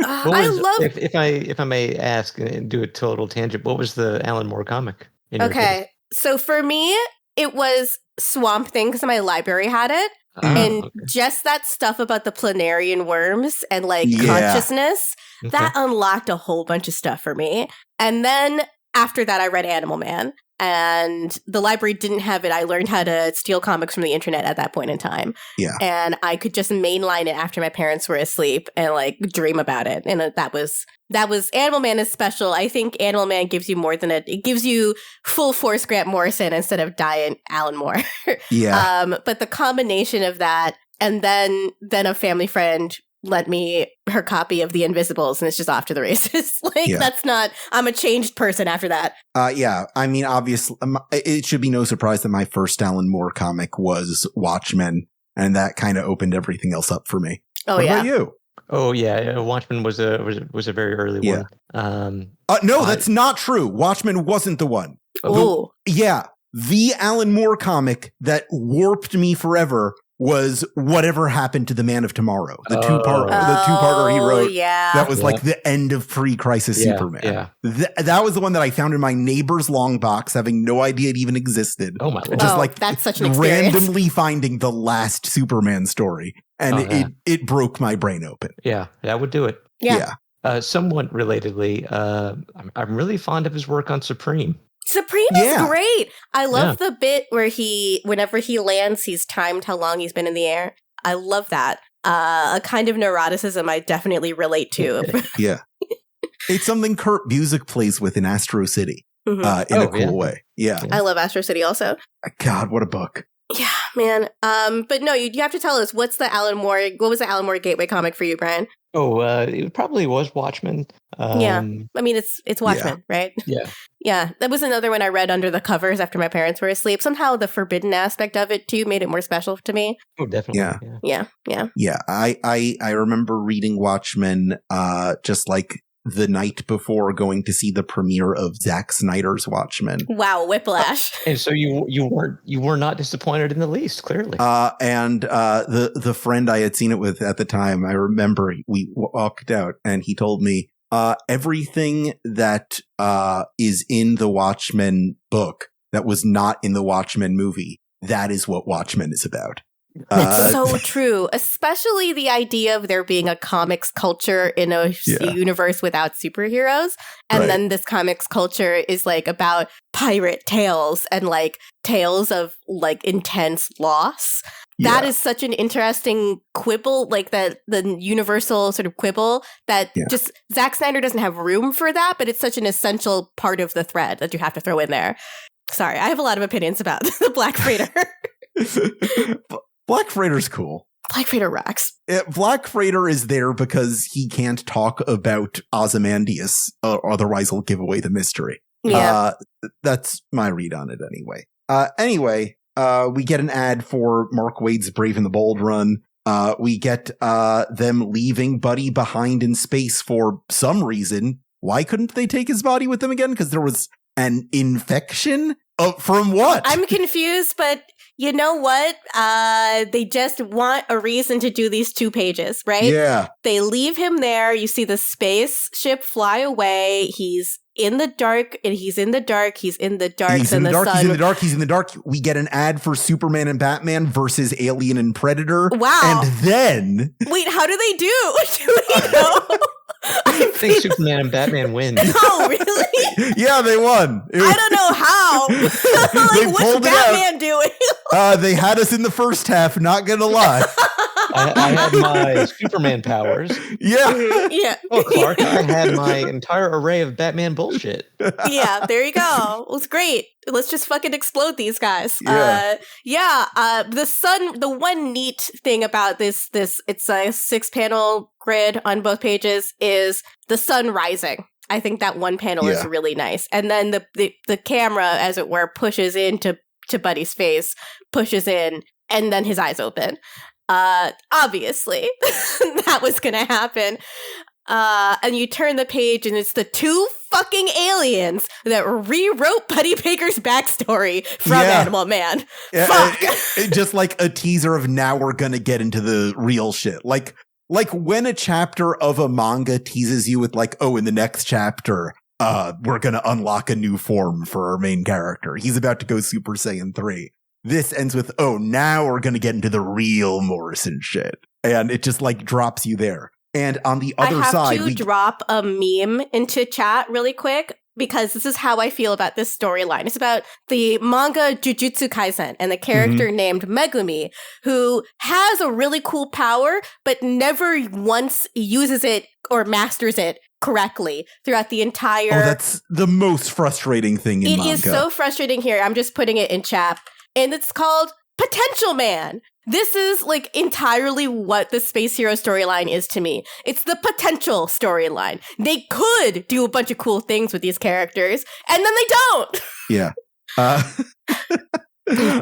I love. If I may ask and do a total tangent, what was the Alan Moore comic? Okay. So for me, it was Swamp Thing because my library had it. And just that stuff about the planarian worms and like consciousness, that unlocked a whole bunch of stuff for me. And then after that, I read Animal Man. And the library didn't have it. I learned how to steal comics from the internet at that point in time. Yeah. And I could just mainline it after my parents were asleep and like dream about it. And that was Animal Man is special. I think Animal Man gives you more than it gives you full force Grant Morrison instead of Diane Alan Moore. Yeah. But the combination of that and then a family friend lent me her copy of The Invisibles, and it's just off to the races. That's not, I'm a changed person after that. Yeah. I mean, obviously, it should be no surprise that my first Alan Moore comic was Watchmen, and that kind of opened everything else up for me. Oh, what about you? Oh, yeah. Watchmen was a very early one. No, that's not true. Watchmen wasn't the one. Oh. The Alan Moore comic that warped me forever was Whatever Happened to the Man of Tomorrow, the two-parter he wrote. Yeah. That was like the end of pre-crisis Superman. Yeah. That was the one that I found in my neighbor's long box, having no idea it even existed. Oh my Lord. Just that's such an experience. Randomly finding the last Superman story, and it broke my brain open. Yeah, that would do it. Yeah. Somewhat relatedly, I'm really fond of his work on Supreme. Supreme is great. I love the bit where whenever he lands, he's timed how long he's been in the air. I love that. A kind of neuroticism I definitely relate to. Yeah. It's something Kurt Busiek plays with in Astro City in a cool way. Yeah. I love Astro City also. God, what a book. Yeah, man. But no, you have to tell us what was the Alan Moore gateway comic for you, Brian? Oh, it probably was Watchmen. Yeah. I mean, it's Watchmen, right? Yeah. Yeah. That was another one I read under the covers after my parents were asleep. Somehow the forbidden aspect of it, too, made it more special to me. Oh, definitely. Yeah. Yeah. I remember reading Watchmen just like the night before going to see the premiere of Zack Snyder's Watchmen. Wow, whiplash. And so you were not disappointed in the least, clearly. And the friend I had seen it with at the time, I remember we walked out and he told me everything that is in the Watchmen book that was not in the Watchmen movie, that is what Watchmen is about. It's so true, especially the idea of there being a comics culture in a universe without superheroes. And then this comics culture is like about pirate tales and like tales of like intense loss. That is such an interesting quibble, like the universal sort of quibble that just Zack Snyder doesn't have room for that, but it's such an essential part of the thread that you have to throw in there. Sorry, I have a lot of opinions about the Black Freighter. Black Freighter's cool. Black Freighter rocks. Black Freighter is there because he can't talk about Ozymandias, otherwise he'll give away the mystery. Yeah. That's my read on it anyway. We get an ad for Mark Waid's Brave and the Bold run. We get them leaving Buddy behind in space for some reason. Why couldn't they take his body with them again? Because there was an infection? From what? I'm confused, but you know what? They just want a reason to do these 2 pages, right? Yeah. They leave him there. You see the spaceship fly away. He's in the dark, and he's in the dark. He's in the dark. He's in the dark. He's in the dark. He's in the dark. We get an ad for Superman and Batman versus Alien and Predator. Wow. And then... Wait, how do they do? Do we know? I think Superman and Batman win. Oh, really? Yeah, they won. I don't know how. Like, what's Batman doing? They had us in the first half, not gonna lie. I had my Superman powers. Yeah. Oh, Clark, I had my entire array of Batman bullshit. Yeah, there you go. It was great. Let's just fucking explode these guys. The one neat thing about this, it's a 6-panel grid on both pages, is the sun rising. I think that one panel is really nice. And then the camera, as it were, pushes into Buddy's face, pushes in, and then his eyes open. Obviously, that was gonna happen. And you turn the page, and it's the 2 fucking aliens that rewrote Buddy Baker's backstory from Animal Man. Fuck! Just like a teaser of now we're gonna get into the real shit. Like when a chapter of a manga teases you with like, oh, in the next chapter, we're gonna unlock a new form for our main character. He's about to go Super Saiyan 3. this ends with, oh, now we're going to get into the real Morrison shit. And it just like drops you there. And on the other side, I have to drop a meme into chat really quick, because this is how I feel about this storyline. It's about the manga Jujutsu Kaisen and the character named Megumi, who has a really cool power, but never once uses it or masters it correctly throughout the entire... Oh, that's the most frustrating thing in manga. It is so frustrating here. I'm just putting it in chat. And it's called Potential Man. This is like entirely what the Space Hero storyline is to me. It's the potential storyline. They could do a bunch of cool things with these characters, and then they don't. Yeah.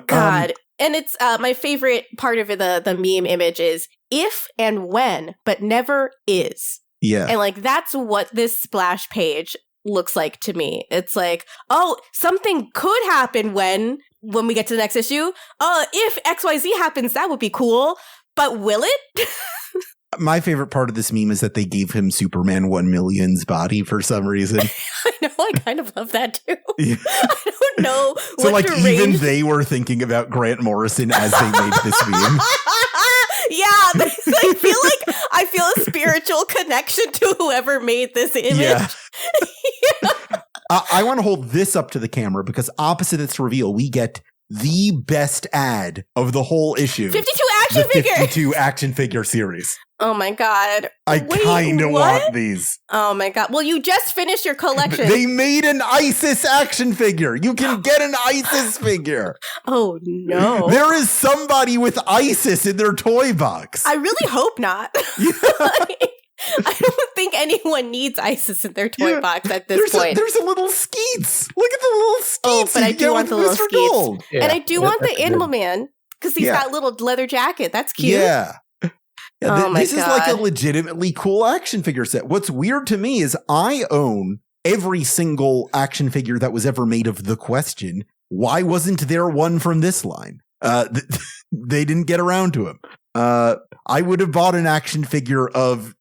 God. And it's my favorite part of the meme image is if and when, but never is. Yeah. And like that's what this splash page looks like to me. It's like, oh, something could happen when we get to the next issue. If XYZ happens, that would be cool. But will it? My favorite part of this meme is that they gave him Superman 1 Million's body for some reason. I know, I kind of love that too. Yeah. I don't know. So like even they were thinking about Grant Morrison as they made this meme. Yeah, I feel a spiritual connection to whoever made this image. Yeah. Yeah. I want to hold this up to the camera because opposite its reveal, we get the best ad of the whole issue. 52 action figure. 52 action figure series. Oh my God. I kind of want these. Oh my God. Well, you just finished your collection. They made an ISIS action figure. You can get an ISIS figure. Oh no. There is somebody with ISIS in their toy box. I really hope not. Yeah. I don't think anyone needs ISIS in their toy box at this point. There's a little Skeets. Look at the little Skeets. Oh, but I do want the little Skeets. Yeah. And I do want the Animal Man because he's got a little leather jacket. That's cute. Yeah. This is like a legitimately cool action figure set. What's weird to me is I own every single action figure that was ever made of The Question. Why wasn't there one from this line? They didn't get around to him. I would have bought an action figure of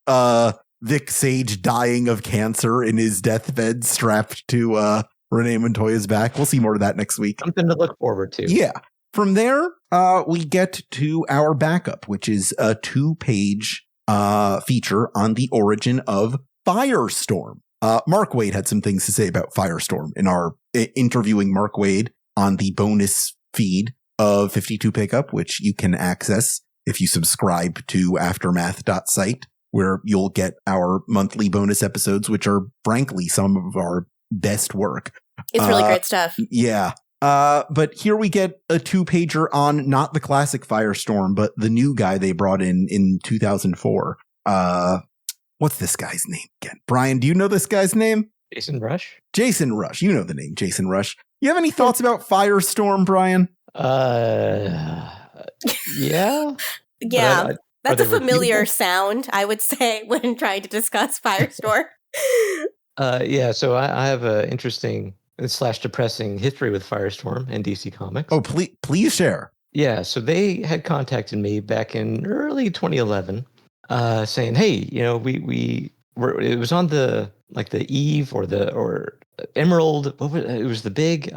Vic Sage dying of cancer in his deathbed strapped to Renee Montoya's back. We'll see more of that next week. Something to look forward to. Yeah. From there, we get to our backup, which is a 2-page feature on the origin of Firestorm. Mark Waid had some things to say about Firestorm in our interviewing Mark Waid on the bonus feed of 52 Pickup, which you can access if you subscribe to aftermath.site, where you'll get our monthly bonus episodes, which are frankly some of our best work. It's really great stuff. Yeah. But here we get a 2-pager on not the classic Firestorm, but the new guy they brought in 2004. What's this guy's name again? Brian, do you know this guy's name? Jason Rush. Jason Rush. You know the name, Jason Rush. You have any thoughts about Firestorm, Brian? Yeah. Yeah. That's a familiar sound, I would say, when trying to discuss Firestorm. Yeah, so I have an interesting / depressing history with Firestorm and DC Comics. Oh, please share. Yeah, so they had contacted me back in early 2011, saying, "Hey, it was on the Eve or Emerald. It was the big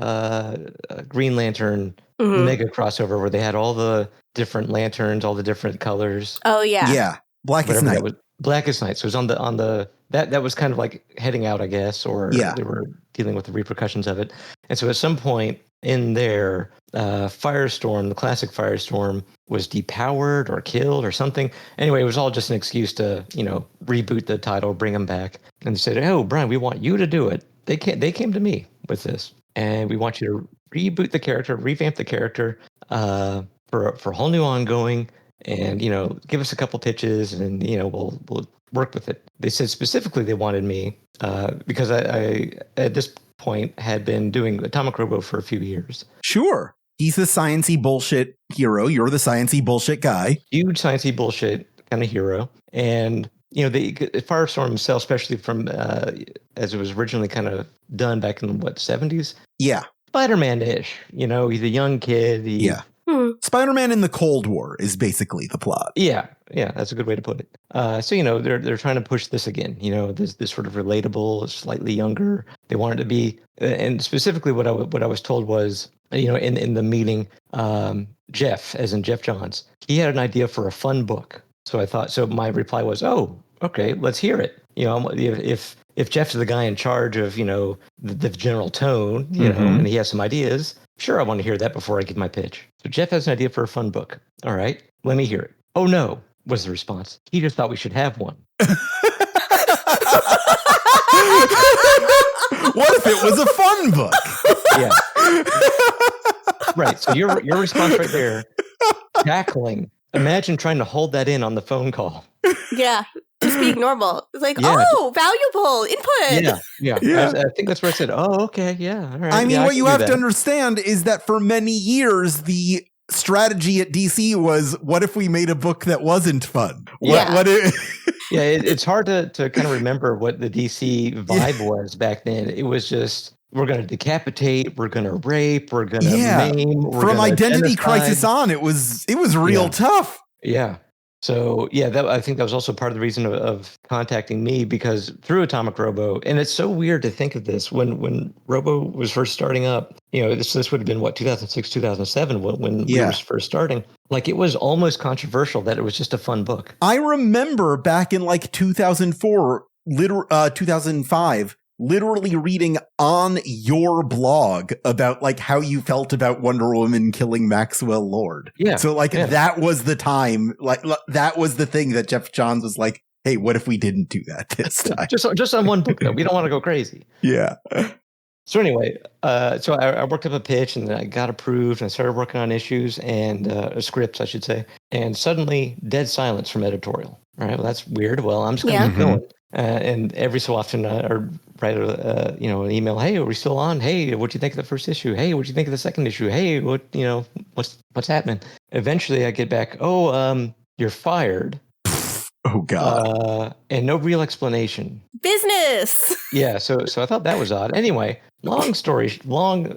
Green Lantern mega crossover where they had all the different lanterns, all the different colors. Oh yeah, yeah, Blackest Night. Blackest Night. So it was on the that was kind of like heading out, I guess, or they were dealing with the repercussions of it. And so at some point in there, Firestorm, the classic Firestorm, was depowered or killed or something. Anyway, it was all just an excuse to reboot the title, bring him back. And they said, "Oh, Brian, we want you to do it." They came to me with this, and we want you to reboot the character, revamp the character for a whole new ongoing, and give us a couple pitches, and we'll work with it. They said specifically they wanted me because I at this point had been doing Atomic Robo for a few years. Sure, he's the sciencey bullshit hero. You're the sciencey bullshit guy. Huge sciencey bullshit kind of hero, and. The Firestorm himself, especially from as it was originally kind of done back in the 70s? Yeah. Spider-Man-ish. He's a young kid. Spider-Man in the Cold War is basically the plot. Yeah, that's a good way to put it. So they're trying to push this again. This sort of relatable, slightly younger. They wanted to be, and specifically what I was told was in the meeting, Jeff, as in Jeff Johns, he had an idea for a fun book. So my reply was, oh, okay, let's hear it. If Jeff's the guy in charge of, the general tone, and he has some ideas, sure, I want to hear that before I give my pitch. So Jeff has an idea for a fun book. All right, let me hear it. Oh, no, was the response. He just thought we should have one. What if it was a fun book? Yeah. Right. So your response right there, cackling. Imagine trying to hold that in on the phone call. Yeah. Just being normal. It's like, valuable input. Yeah. I think that's where I said, oh, okay. Yeah. All right. I mean, what you have to understand is that for many years, the strategy at DC was, what if we made a book that wasn't fun? It's hard to kind of remember what the DC vibe was back then. It was just, we're going to decapitate, we're going to rape, we're going to maim. From Identity Crisis on, it was real tough. Yeah. So, I think that was also part of the reason of contacting me, because through Atomic Robo, and it's so weird to think of this, when Robo was first starting up, this would have been, 2006, 2007, when we were first starting. Like, it was almost controversial that it was just a fun book. I remember back in 2004, 2005, literally reading on your blog about how you felt about Wonder Woman killing Maxwell Lord. Yeah. So that was the time, that was the thing that Jeff Johns was like, hey, what if we didn't do that this time? Just on one book though. We don't want to go crazy. Yeah. So anyway, so I worked up a pitch and then I got approved and I started working on issues and scripts, I should say. And suddenly dead silence from editorial. All right. Well, that's weird. Well, I'm just going to keep going. And every so often I write an email. Hey, are we still on? Hey, what do you think of the first issue? Hey, what do you think of the second issue? Hey, what's happening? Eventually I get back. Oh, you're fired. Oh God. And no real explanation. Business. Yeah. So I thought that was odd. Anyway, long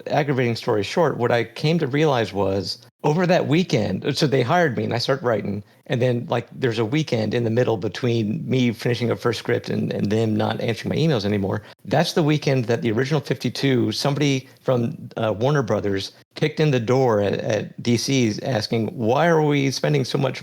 aggravating story short, what I came to realize was over that weekend, so they hired me and I started writing, and then there's a weekend in the middle between me finishing a first script and them not answering my emails anymore. That's the weekend that the original 52, somebody from Warner Brothers kicked in the door at DC's asking, why do we spend so much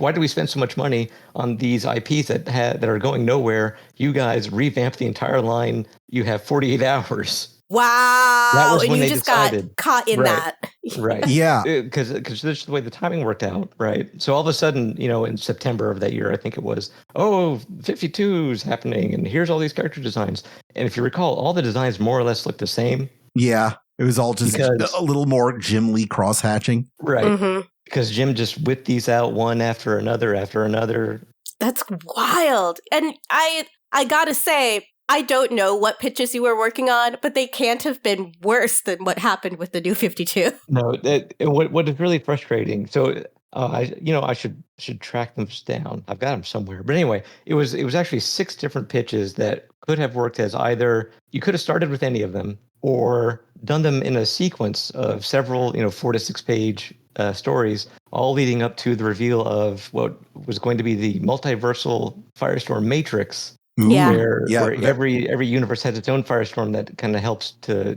money on these IPs that are going nowhere? You guys revamp the entire line. You have 48 hours. Wow. That was when you they just decided. got caught in that. Right. Yeah. Because this is the way the timing worked out. Right. So all of a sudden, in September of that year, I think it was, 52 is happening. And here's all these character designs. And if you recall, all the designs more or less look the same. Yeah. It was all just a little more Jim Lee cross-hatching. Right. Mm-hmm. Because Jim just whipped these out one after another. That's wild. And I gotta say, I don't know what pitches you were working on, but they can't have been worse than what happened with the New 52. No, what is really frustrating. So I should track them down. I've got them somewhere. But anyway, it was actually 6 different pitches that could have worked as either you could have started with any of them or done them in a sequence of several 4 to 6 page stories, all leading up to the reveal of what was going to be the multiversal Firestorm Matrix. Where every universe has its own Firestorm that kind of helps to,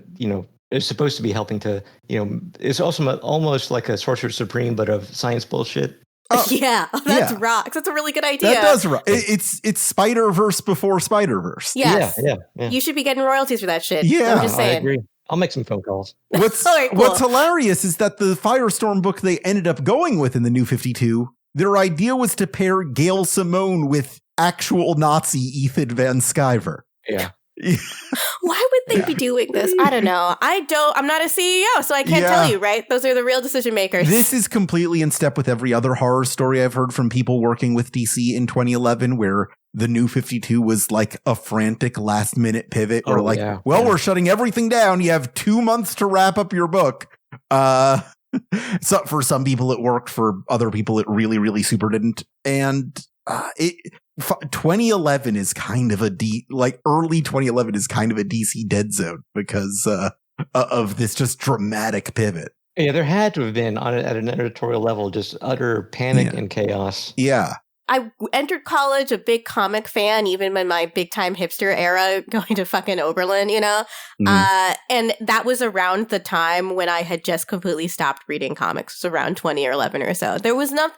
is supposed to be helping to, it's also almost like a Sorcerer Supreme, but of science bullshit. Oh, that's rocks. That's a really good idea. That does rock. It's Spider-Verse before Spider-Verse. Yes. Yeah. You should be getting royalties for that shit. Yeah. I'm just saying. I agree. I'll make some phone calls. What's hilarious is that the Firestorm book they ended up going with in the New 52, their idea was to pair Gail Simone with actual Nazi Ethan Van Sciver. Yeah. Why would they be doing this? I don't know. I'm not a CEO, so I can't tell you, right? Those are the real decision makers. This is completely in step with every other horror story I've heard from people working with DC in 2011, where the New 52 was like a frantic last minute pivot we're shutting everything down. You have 2 months to wrap up your book. So for some people it worked, for other people it really, really super didn't. And 2011 is kind of early 2011 is kind of a DC dead zone because of this just dramatic pivot. Yeah, there had to have been at an editorial level just utter panic and chaos. Yeah. I entered college a big comic fan, even in my big time hipster era, going to fucking Oberlin, you know? And that was around the time when I had just completely stopped reading comics. It was around 2011 or so. There was not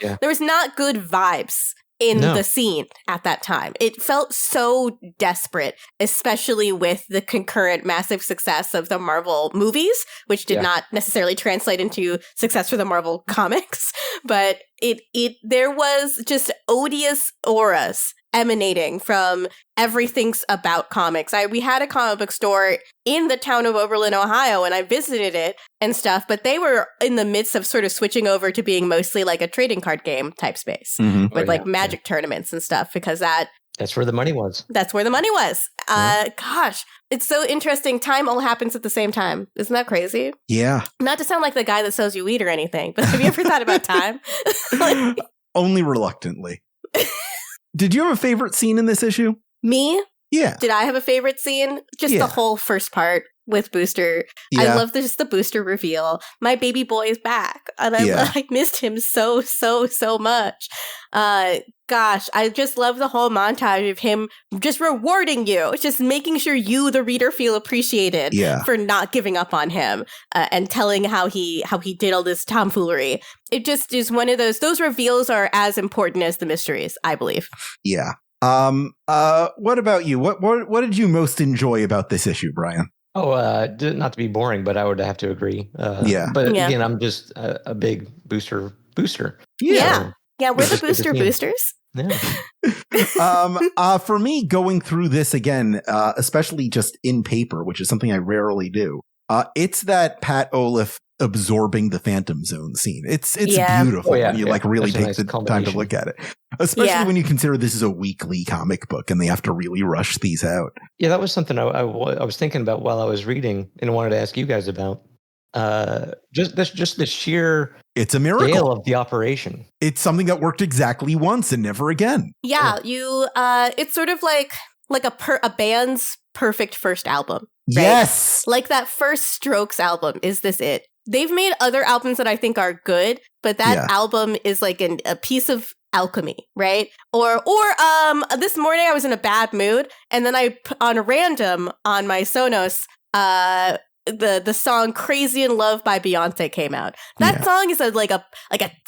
good vibes in the scene at that time. It felt so desperate, especially with the concurrent massive success of the Marvel movies, which did not necessarily translate into success for the Marvel comics. But there was just odious auras emanating from everything about comics. We had a comic book store in the town of Oberlin, Ohio, and I visited it and stuff, but they were in the midst of sort of switching over to being mostly like a trading card game type space with Magic tournaments and stuff, because that's where the money was. That's where the money was. Gosh, it's so interesting. Time all happens at the same time. Isn't that crazy? Yeah. Not to sound like the guy that sells you weed or anything, but have you ever thought about time? Only reluctantly. Did you have a favorite scene in this issue? Me? Yeah. Did I have a favorite scene? Just the whole first part with Booster. I love just the Booster reveal. My baby boy is back. And I missed him so much. Gosh, I just love the whole montage of him just rewarding you, just making sure you, the reader, feel appreciated for not giving up on him and telling how he did all this tomfoolery. It just is one of those reveals are as important as the mysteries, I believe. Yeah. What about you? What did you most enjoy about this issue, Brian? Oh, not to be boring, but I would have to agree. But again, I'm just a big booster. Yeah. Yeah, we're the booster boosters. Yeah. For me, going through this again, especially just in paper, which is something I rarely do, it's that Pat Olaf absorbing the Phantom Zone scene. It's beautiful when you really take the time to look at it. Especially when you consider this is a weekly comic book and they have to really rush these out. Yeah, that was something I was thinking about while I was reading and wanted to ask you guys about. Just the sheer it's a miracle scale of the operation. It's something that worked exactly once and never again. Yeah, it's sort of like a band's perfect first album. Right? Yes. Like that first Strokes album. Is this it? They've made other albums that I think are good, but that album is like a piece of alchemy, right? Or this morning I was in a bad mood, and then I on random on my Sonos, the song "Crazy in Love" by Beyonce came out. That song is like a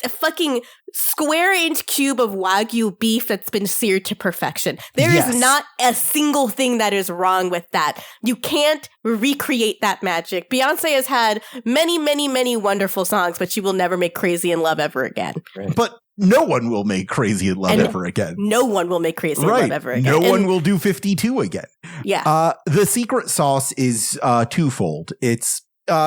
fucking square-inch cube of Wagyu beef that's been seared to perfection. There is not a single thing that is wrong with that. You can't recreate that magic. Beyonce has had many, many, many wonderful songs, but she will never make "Crazy in Love" ever again. Right. But no one will make "Crazy in Love" ever again. No one will make "Crazy in Love" ever again. No one will do 52 again. Yeah. The secret sauce is twofold. It's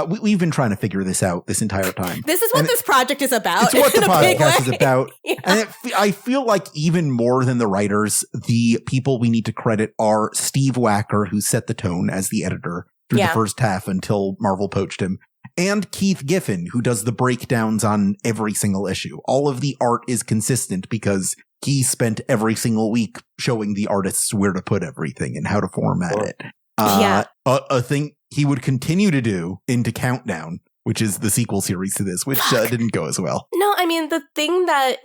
we've been trying to figure this out this entire time. This is what this project is about. It's what the podcast is about. And I feel like even more than the writers, the people we need to credit are Steve Wacker, who set the tone as the editor through the first half until Marvel poached him, and Keith Giffen, who does the breakdowns on every single issue. All of the art is consistent because he spent every single week showing the artists where to put everything and how to format it. A thing he would continue to do into Countdown, which is the sequel series to this, which didn't go as well. No, I mean, the thing that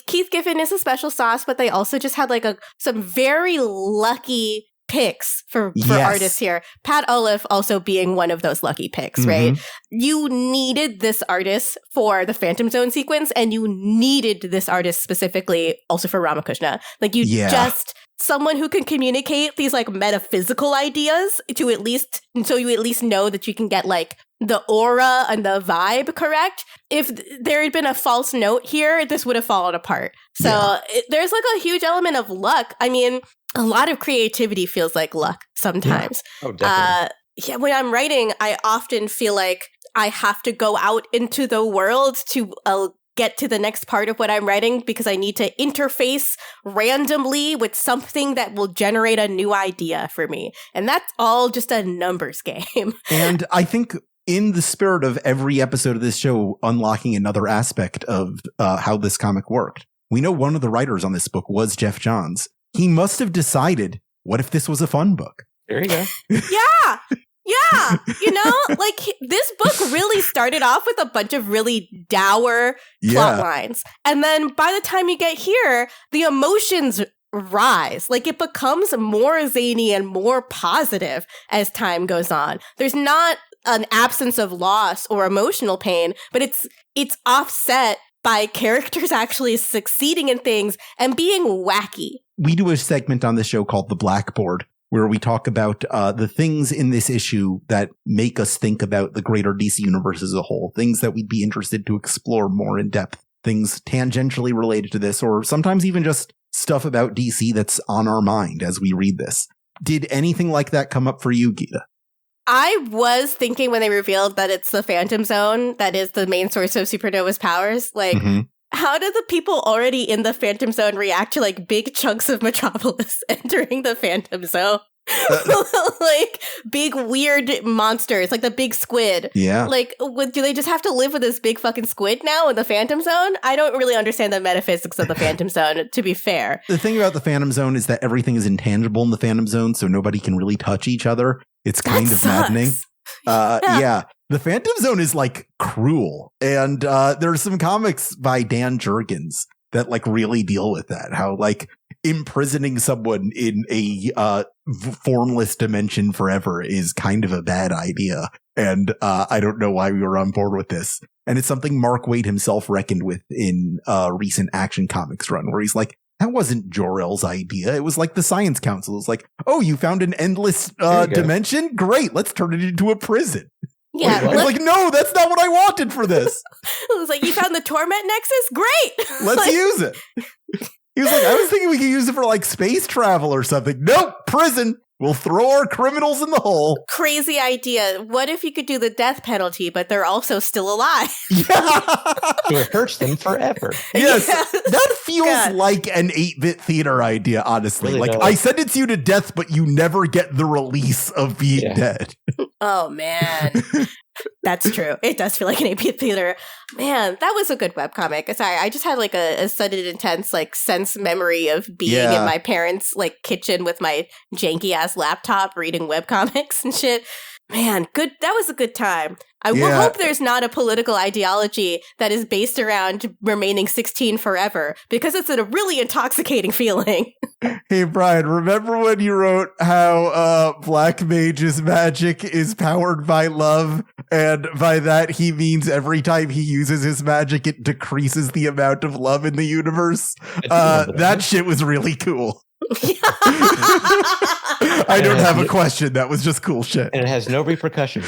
Keith Giffen is a special sauce, but they also just had like some very lucky picks for artists here. Pat Olaf also being one of those lucky picks, right? You needed this artist for the Phantom Zone sequence, and you needed this artist specifically also for Ramakrishna. Like you just someone who can communicate these like metaphysical ideas so you at least know that you can get like the aura and the vibe correct. If there had been a false note here, this would have fallen apart. So there's like a huge element of luck. I mean, a lot of creativity feels like luck sometimes. Yeah. Oh, definitely. When I'm writing, I often feel like I have to go out into the world to get to the next part of what I'm writing because I need to interface randomly with something that will generate a new idea for me. And that's all just a numbers game. And I think in the spirit of every episode of this show, unlocking another aspect of how this comic worked. We know one of the writers on this book was Jeff Johns. He must have decided, what if this was a fun book? There you go. Yeah. Yeah, like this book really started off with a bunch of really dour plot lines. And then by the time you get here, the emotions rise. Like it becomes more zany and more positive as time goes on. There's not an absence of loss or emotional pain, but it's offset by characters actually succeeding in things and being wacky. We do a segment on the show called The Blackboard, where we talk about the things in this issue that make us think about the greater DC universe as a whole, things that we'd be interested to explore more in depth, things tangentially related to this, or sometimes even just stuff about DC that's on our mind as we read this. Did anything like that come up for you, Gita? I was thinking when they revealed that it's the Phantom Zone that is the main source of Supernova's powers, like, how do the people already in the Phantom Zone react to, like, big chunks of Metropolis entering the Phantom Zone? Like, big weird monsters, like the big squid. Yeah. Like, do they just have to live with this big fucking squid now in the Phantom Zone? I don't really understand the metaphysics of the Phantom Zone, to be fair. The thing about the Phantom Zone is that everything is intangible in the Phantom Zone, so nobody can really touch each other. It's kind of maddening. Yeah. The Phantom Zone is, like, cruel. And there's some comics by Dan Jurgens that, like, really deal with that. How, like, imprisoning someone in a formless dimension forever is kind of a bad idea. And I don't know why we were on board with this. And it's something Mark Waid himself reckoned with in a recent Action Comics run, where he's like, that wasn't Jor-El's idea. It was like the Science Council. It's like, oh, you found an endless dimension? Great, let's turn it into a prison. Yeah. I was like, no, that's not what I wanted for this. It was like, you found the Torment Nexus? Great. Let's use it. He was like, I was thinking we could use it for like space travel or something. Nope, prison. We'll throw our criminals in the hole. Crazy idea. What if you could do the death penalty, but they're also still alive? Yeah. So it hurts them forever. Yes. That feels like an 8-bit theater idea, honestly. Really like, does. I sentence you to death, but you never get the release of being dead. Oh, man. That's true. It does feel like an 8-bit theater. Man, that was a good webcomic. Sorry, I just had like a sudden intense like sense memory of being in my parents' like kitchen with my janky ass laptop reading webcomics and shit. Man, good. That was a good time. I will hope there's not a political ideology that is based around remaining 16 forever, because it's a really intoxicating feeling. Hey, Brian, remember when you wrote how Black Mage's magic is powered by love, and by that he means every time he uses his magic, it decreases the amount of love in the universe? That shit was really cool. I don't have a question. That was just cool shit. And it has no repercussions.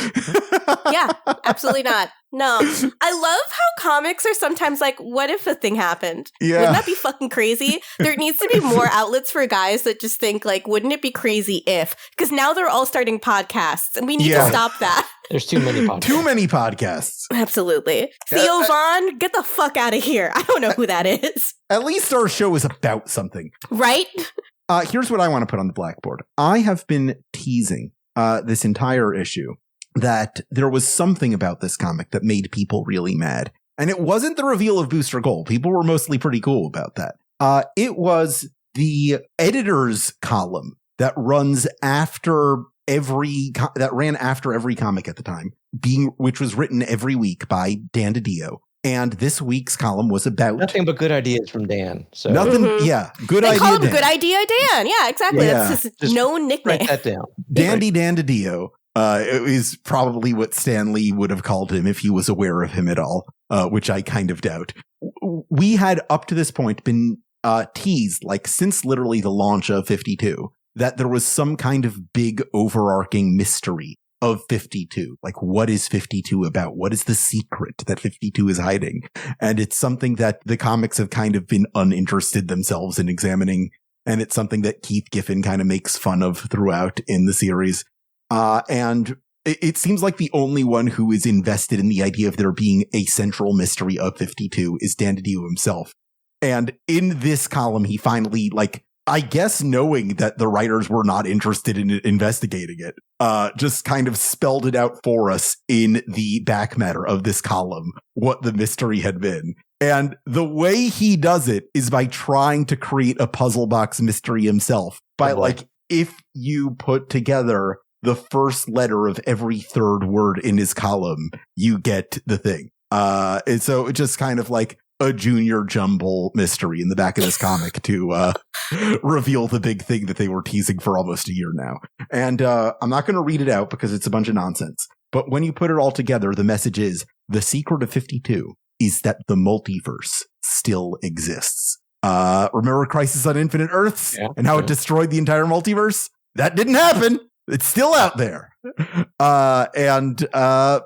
Yeah, absolutely not. No. I love how comics are sometimes like, what if a thing happened? Yeah. Wouldn't that be fucking crazy? There needs to be more outlets for guys that just think like, wouldn't it be crazy if? Because now they're all starting podcasts and we need to stop that. There's too many podcasts. Too many podcasts. Absolutely. Theo Vaughn, get the fuck out of here. I don't know who that is. At least our show is about something. Right? Here's what I want to put on the blackboard. I have been teasing this entire issue that there was something about this comic that made people really mad. And it wasn't the reveal of Booster Gold. People were mostly pretty cool about that. It was the editor's column that runs after that ran after every comic at the time, which was written every week by Dan DiDio. And this week's column was about nothing but good ideas from Dan. So nothing, good idea. They call him Dan. Good Idea Dan. Yeah, exactly. Yeah. That's his known nickname. Write that down. Dandy Dan DiDio is probably what Stan Lee would have called him if he was aware of him at all, which I kind of doubt. We had up to this point been teased, like since literally the launch of 52, that there was some kind of big overarching mystery of 52. Like, what is 52 about? What is the secret that 52 is hiding? And it's something that the comics have kind of been uninterested themselves in examining. And it's something that Keith Giffen kind of makes fun of throughout in the series. And it seems like the only one who is invested in the idea of there being a central mystery of 52 is Dan DiDio himself. And in this column, he finally, like, I guess knowing that the writers were not interested in investigating it, just kind of spelled it out for us in the back matter of this column, what the mystery had been. And the way he does it is by trying to create a puzzle box mystery himself. By like, if you put together the first letter of every third word in his column, you get the thing. And so it's just kind of like a junior jumble mystery in the back of this comic to reveal the big thing that they were teasing for almost a year now. And I'm not going to read it out because it's a bunch of nonsense. But when you put it all together, the message is the secret of 52 is that the multiverse still exists. Remember Crisis on Infinite Earths and how it destroyed the entire multiverse? That didn't happen. It's still out there. And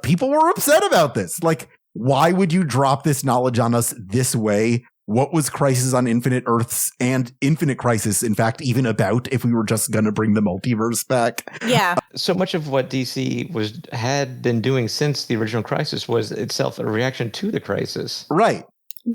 people were upset about this. Like, why would you drop this knowledge on us this way? What was Crisis on Infinite Earths and Infinite Crisis, in fact, even about if we were just going to bring the multiverse back? Yeah. So much of what DC had been doing since the original Crisis was itself a reaction to the Crisis. Right.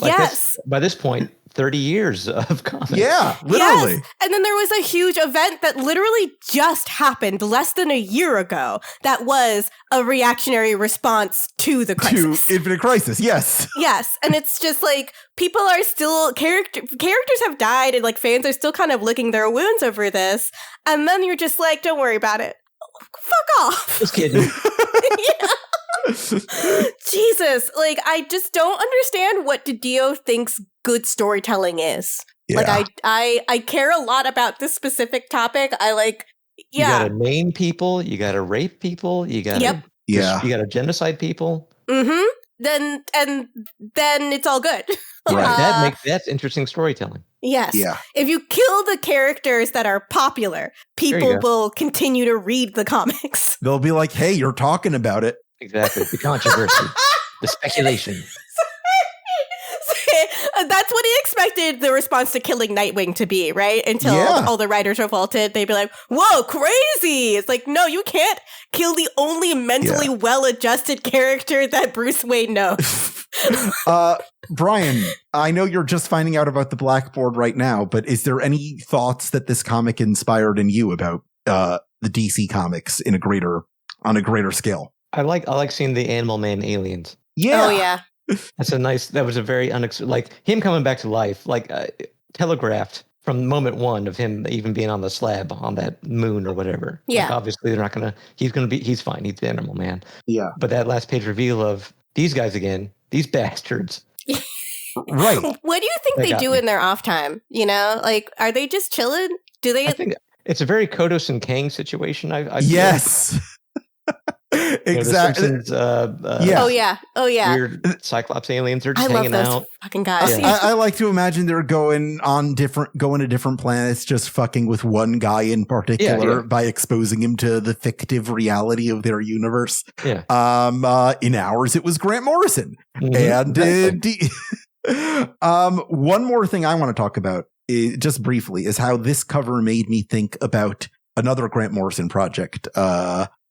Like by this point, 30 years of comics. Yeah, literally. Yes. And then there was a huge event that literally just happened less than a year ago that was a reactionary response to the Crisis. To Infinite Crisis, yes. Yes. And it's just like people are still, characters have died and like fans are still kind of licking their wounds over this. And then you're just like, don't worry about it. Fuck off. Just kidding. Yeah. Jesus, like I just don't understand what DiDio thinks good storytelling is. Yeah. Like I care a lot about this specific topic. You gotta name people, you gotta rape people, you gotta you gotta genocide people. Mm-hmm. Then it's all good. Right. That's interesting storytelling. Yes. Yeah. If you kill the characters that are popular, people will continue to read the comics. They'll be like, hey, you're talking about it. Exactly. The controversy. The speculation. That's what he expected the response to killing Nightwing to be, right? Until all the writers revolted. They'd be like, whoa, crazy. It's like, no, you can't kill the only mentally well-adjusted character that Bruce Wayne knows. Brian, I know you're just finding out about the Blackboard right now, but is there any thoughts that this comic inspired in you about the DC comics on a greater scale? I like seeing the Animal Man aliens. Yeah. Oh, yeah. That was a very like him coming back to life, like telegraphed from moment one of him even being on the slab on that moon or whatever. Yeah. Like, obviously he's fine. He's the Animal Man. Yeah. But that last page reveal of these guys again, these bastards. Right. What do you think they do in their off time? You know, like, are they just chilling? Do they? I think it's a very Kodos and Kang situation. Yes. Exactly. Oh yeah. Weird Cyclops aliens are just hanging out. I love those fucking guys. I like to imagine they're going to different planets, just fucking with one guy in particular by exposing him to the fictive reality of their universe. Yeah. In ours, it was Grant Morrison, and one more thing I want to talk about, just briefly, is how this cover made me think about another Grant Morrison project.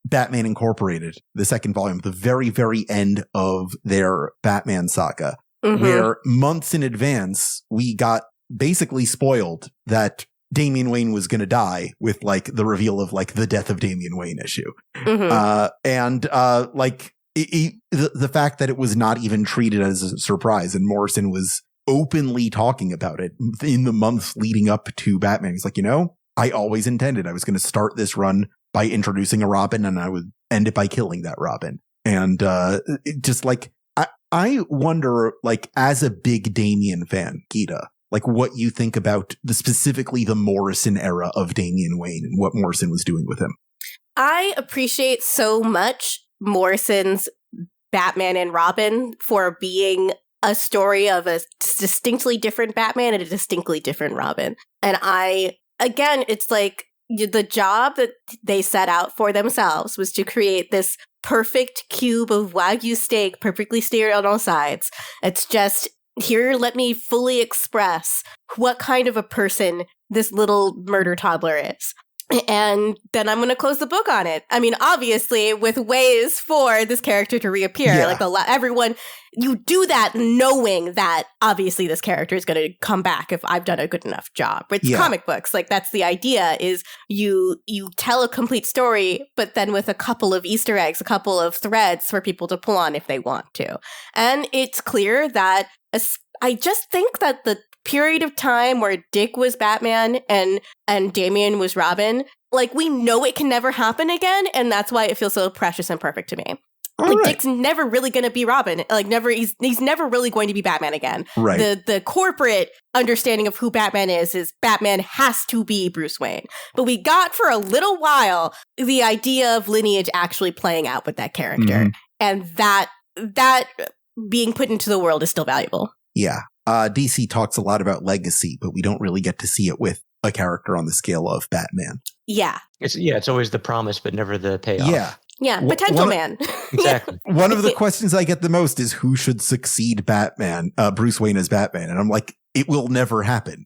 Batman Incorporated, the second volume, the very, very end of their Batman saga, where months in advance, we got basically spoiled that Damian Wayne was going to die with like the reveal of like the Death of Damian Wayne issue. The fact that it was not even treated as a surprise, and Morrison was openly talking about it in the months leading up to Batman. He's like, I always intended I was going to start this run by introducing a Robin, and I would end it by killing that Robin. And just like, I wonder, like, as a big Damian fan, Gita, like what you think about specifically the Morrison era of Damian Wayne and what Morrison was doing with him. I appreciate so much Morrison's Batman and Robin for being a story of a distinctly different Batman and a distinctly different Robin. And it's like, the job that they set out for themselves was to create this perfect cube of Wagyu steak, perfectly seared on all sides. It's just, here, let me fully express what kind of a person this little murder toddler is. And then I'm going to close the book on it. I mean, obviously, with ways for this character to reappear. Yeah. Like everyone, you do that knowing that obviously this character is going to come back if I've done a good enough job. It's comic books. Like that's the idea, is you tell a complete story, but then with a couple of Easter eggs, a couple of threads for people to pull on if they want to. And it's clear that I just think that the period of time where Dick was Batman and Damian was Robin, like we know it can never happen again, and that's why it feels so precious and perfect to me. Like Dick's never really going to be Robin. Like he's never really going to be Batman again. Right. The corporate understanding of who Batman is Batman has to be Bruce Wayne. But we got for a little while the idea of lineage actually playing out with that character, and that being put into the world is still valuable. Yeah. DC talks a lot about legacy, but we don't really get to see it with a character on the scale of Batman. Yeah. It's always the promise, but never the payoff. Yeah. Yeah, potential man. Exactly. One of the questions I get the most is who should succeed Batman, Bruce Wayne as Batman. And I'm like, it will never happen.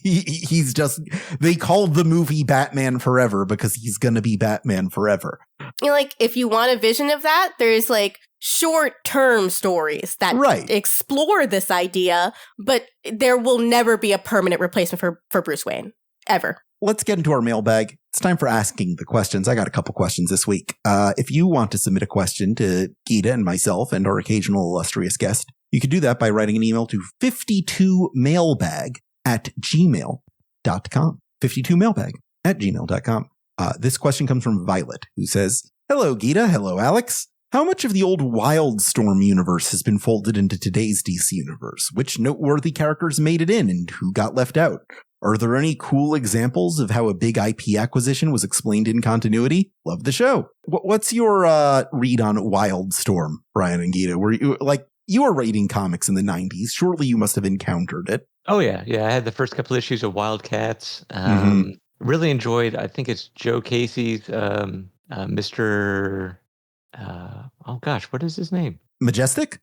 He's just, they called the movie Batman Forever because he's going to be Batman forever. Like, if you want a vision of that, there's like short-term stories that explore this idea, but there will never be a permanent replacement for Bruce Wayne, ever. Let's get into our mailbag. It's time for asking the questions. I got a couple questions this week. If you want to submit a question to Geeta and myself and our occasional illustrious guest, you can do that by writing an email to 52mailbag@gmail.com. 52mailbag@gmail.com. This question comes from Violet, who says, "Hello, Geeta. Hello, Alex. How much of the old Wildstorm universe has been folded into today's DC universe? Which noteworthy characters made it in and who got left out? Are there any cool examples of how a big IP acquisition was explained in continuity? Love the show." What's your read on Wildstorm, Brian and Geeta? Were you were reading comics in the 90s. Surely you must have encountered it. Oh, yeah. Yeah, I had the first couple issues of Wildcats. Really enjoyed, I think it's Joe Casey's Mr. Oh, gosh, what is his name? Majestic,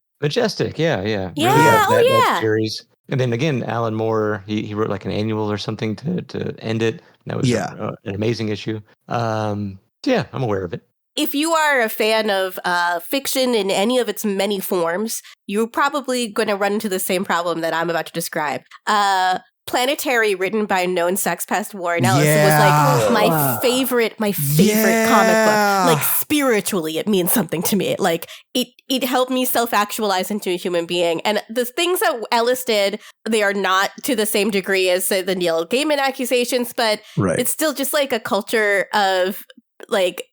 yeah. Yeah, Really that series. And then again, Alan Moore, he wrote like an annual or something to end it. That was an amazing issue. Yeah, I'm aware of it. If you are a fan of fiction in any of its many forms, you're probably going to run into the same problem that I'm about to describe. Planetary, written by known sex pest Warren Ellis, was like my favorite comic book. Like spiritually, it means something to me. Like it helped me self-actualize into a human being. And the things that Ellis did, they are not to the same degree as say, the Neil Gaiman accusations, but it's still just like a culture of like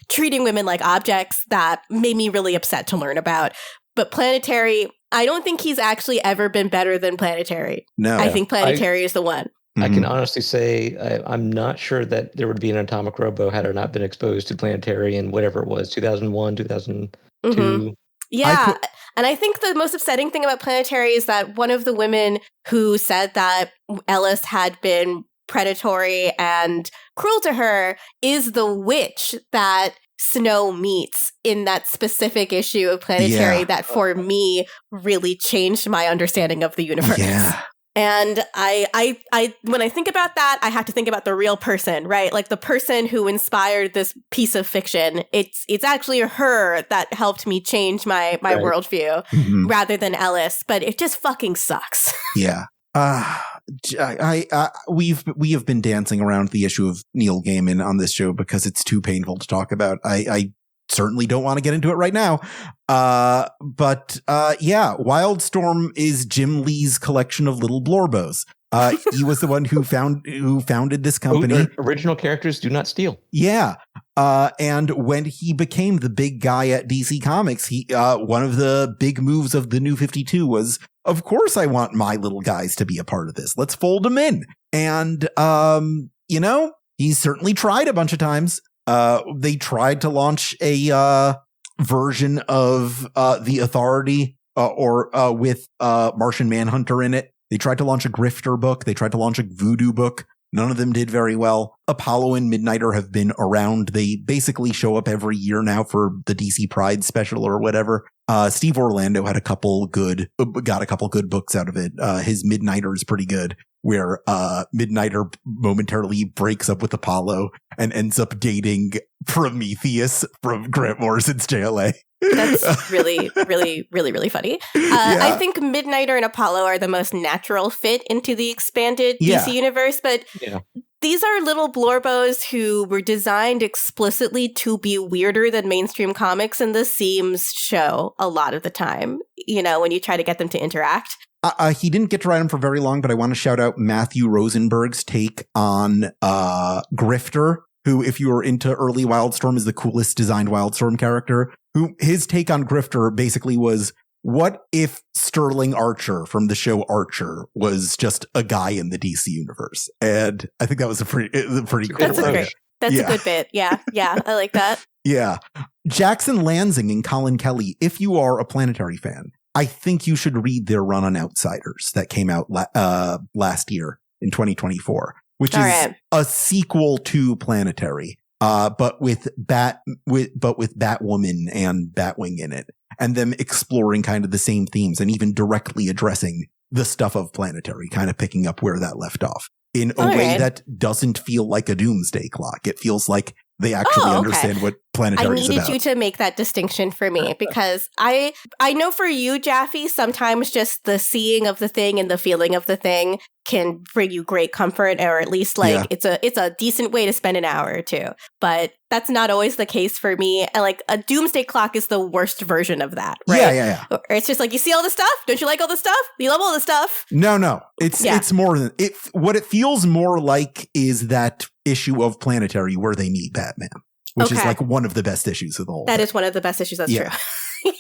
treating women like objects that made me really upset to learn about. But Planetary, I don't think he's actually ever been better than Planetary. No. I think Planetary is the one. I can honestly say I'm not sure that there would be an Atomic Robo had I not been exposed to Planetary in whatever it was, 2001, 2002. Yeah. And I think the most upsetting thing about Planetary is that one of the women who said that Ellis had been predatory and cruel to her is the witch that Snow meets in that specific issue of Planetary that for me really changed my understanding of the universe. Yeah. And I when I think about that, I have to think about the real person, right? Like the person who inspired this piece of fiction. It's actually her that helped me change my worldview rather than Ellis, but it just fucking sucks. Yeah. We have been dancing around the issue of Neil Gaiman on this show because it's too painful to talk about. I certainly don't want to get into it right now. But Wildstorm is Jim Lee's collection of little blorbos. He was the one who founded this company. Original characters do not steal. Yeah. And when he became the big guy at DC Comics, he one of the big moves of the New 52 was, of course, I want my little guys to be a part of this. Let's fold them in. And, he's certainly tried a bunch of times. They tried to launch a version of The Authority with Martian Manhunter in it. They tried to launch a Grifter book. They tried to launch a Voodoo book. None of them did very well. Apollo and Midnighter have been around. They basically show up every year now for the DC Pride special or whatever. Steve Orlando got a couple good books out of it. His Midnighter is pretty good, where Midnighter momentarily breaks up with Apollo and ends up dating Prometheus from Grant Morrison's JLA. That's really, really, really, really funny. I think Midnighter and Apollo are the most natural fit into the expanded DC universe, but these are little blorbos who were designed explicitly to be weirder than mainstream comics, and the seams show a lot of the time, when you try to get them to interact. He didn't get to write them for very long, but I want to shout out Matthew Rosenberg's take on Grifter, who, if you are into early Wildstorm, is the coolest designed Wildstorm character. Who his take on Grifter basically was, what if Sterling Archer from the show Archer was just a guy in the DC universe? And I think that was a pretty cool idea. That's a good bit. Yeah, I like that. Yeah. Jackson Lansing and Colin Kelly, if you are a Planetary fan, I think you should read their run on Outsiders that came out last year in 2024, which is a sequel to Planetary, but with Batwoman and Batwing in it, and them exploring kind of the same themes and even directly addressing the stuff of Planetary, kind of picking up where that left off in a way that doesn't feel like a doomsday clock. It feels like they actually understand what Planetary is about. I needed you to make that distinction for me, because I know for you, Jaffe, sometimes just the seeing of the thing and the feeling of the thing can bring you great comfort, or at least it's a decent way to spend an hour or two. But that's not always the case for me. And like a doomsday clock is the worst version of that, right? Yeah. Or it's just like, you see all the stuff? Don't you like all the stuff? You love all the stuff? No. It's more than it. What it feels more like is that issue of Planetary where they meet Batman, which is like one of the best issues of the whole thing. Is one of the best issues. That's true.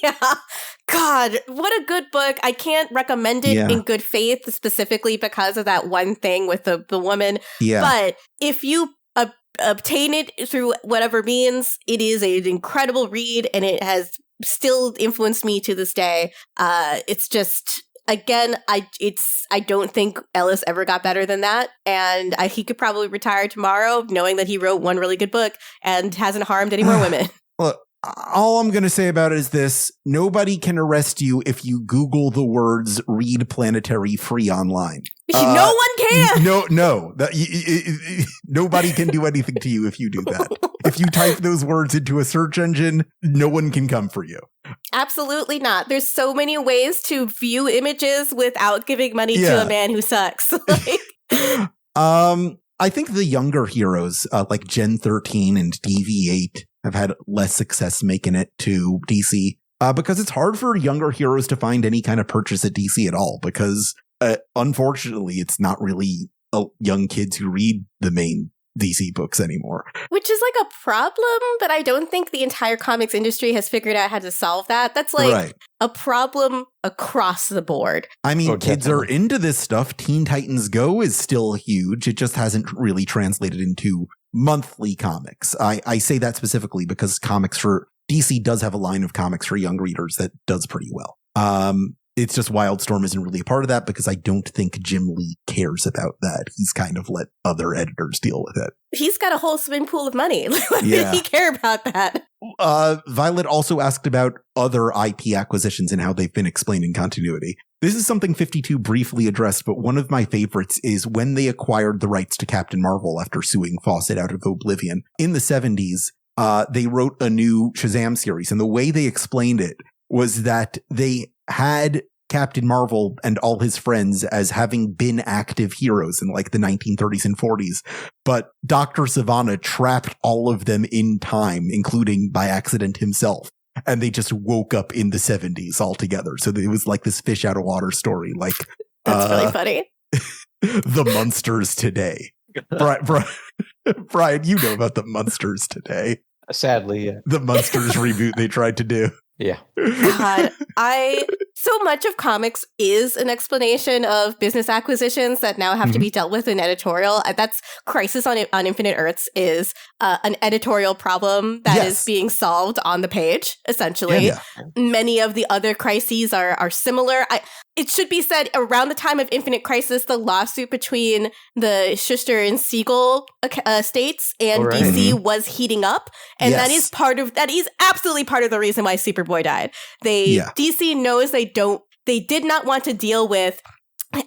Yeah. God, what a good book. I can't recommend it in good faith, specifically because of that one thing with the woman. Yeah. But if you obtain it through whatever means, it is an incredible read, and it has still influenced me to this day. It's just, again, I don't think Ellis ever got better than that, and he could probably retire tomorrow knowing that he wrote one really good book and hasn't harmed any more women. Look, all I'm going to say about it is this: nobody can arrest you if you Google the words "read Planetary" free online. No one can. No. Nobody can do anything to you if you do that. If you type those words into a search engine, no one can come for you. Absolutely not. There's so many ways to view images without giving money to a man who sucks. I think the younger heroes, like Gen 13 and DV8, have had less success making it to DC, because it's hard for younger heroes to find any kind of purchase at DC at all, because unfortunately it's not really young kids who read the main DC books anymore. Which is like a problem, but I don't think the entire comics industry has figured out how to solve that. That's like a problem across the board. I mean, kids are into this stuff. Teen Titans Go is still huge. It just hasn't really translated into monthly comics. I say that specifically because DC does have a line of comics for young readers that does pretty well. It's just Wildstorm isn't really a part of that, because I don't think Jim Lee cares about that. He's kind of let other editors deal with it. He's got a whole swimming pool of money. Why did he care about that? Violet also asked about other IP acquisitions and how they've been explained in continuity. This is something 52 briefly addressed, but one of my favorites is when they acquired the rights to Captain Marvel after suing Fawcett out of Oblivion. In the 70s, they wrote a new Shazam series, and the way they explained it was that they had Captain Marvel and all his friends as having been active heroes in like the 1930s and 40s, but Dr. Sivana trapped all of them in time, including by accident himself. And they just woke up in the 70s altogether. So it was like this fish out of water story. Like, that's really funny. The Munsters Today. Brian, you know about the Munsters Today. Sadly, yeah. The Munsters reboot they tried to do. Yeah. God, so much of comics is an explanation of business acquisitions that now have to be dealt with in editorial. That's Crisis on Infinite Earths is an editorial problem that is being solved on the page, essentially. Yeah. Many of the other crises are similar. It should be said, around the time of Infinite Crisis, the lawsuit between the Schuster and Siegel estates and DC was heating up. And that is absolutely part of the reason why Superboy died. DC knows they did not want to deal with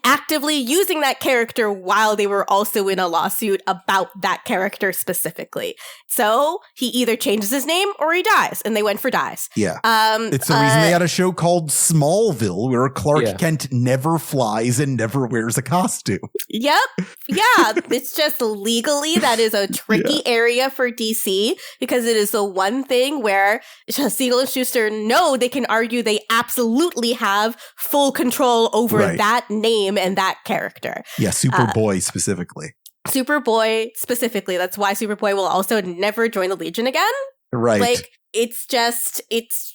actively using that character while they were also in a lawsuit about that character specifically. So he either changes his name or he dies, and they went for dies. Yeah. It's the reason they had a show called Smallville, where Clark Kent never flies and never wears a costume. Yep. Yeah. It's just legally, that is a tricky area for DC, because it is the one thing where Siegel and Schuster know they can argue they absolutely have full control over that name and that character. Yeah, Superboy specifically. Superboy specifically. That's why Superboy will also never join the Legion again. Right. Like, it's just, it's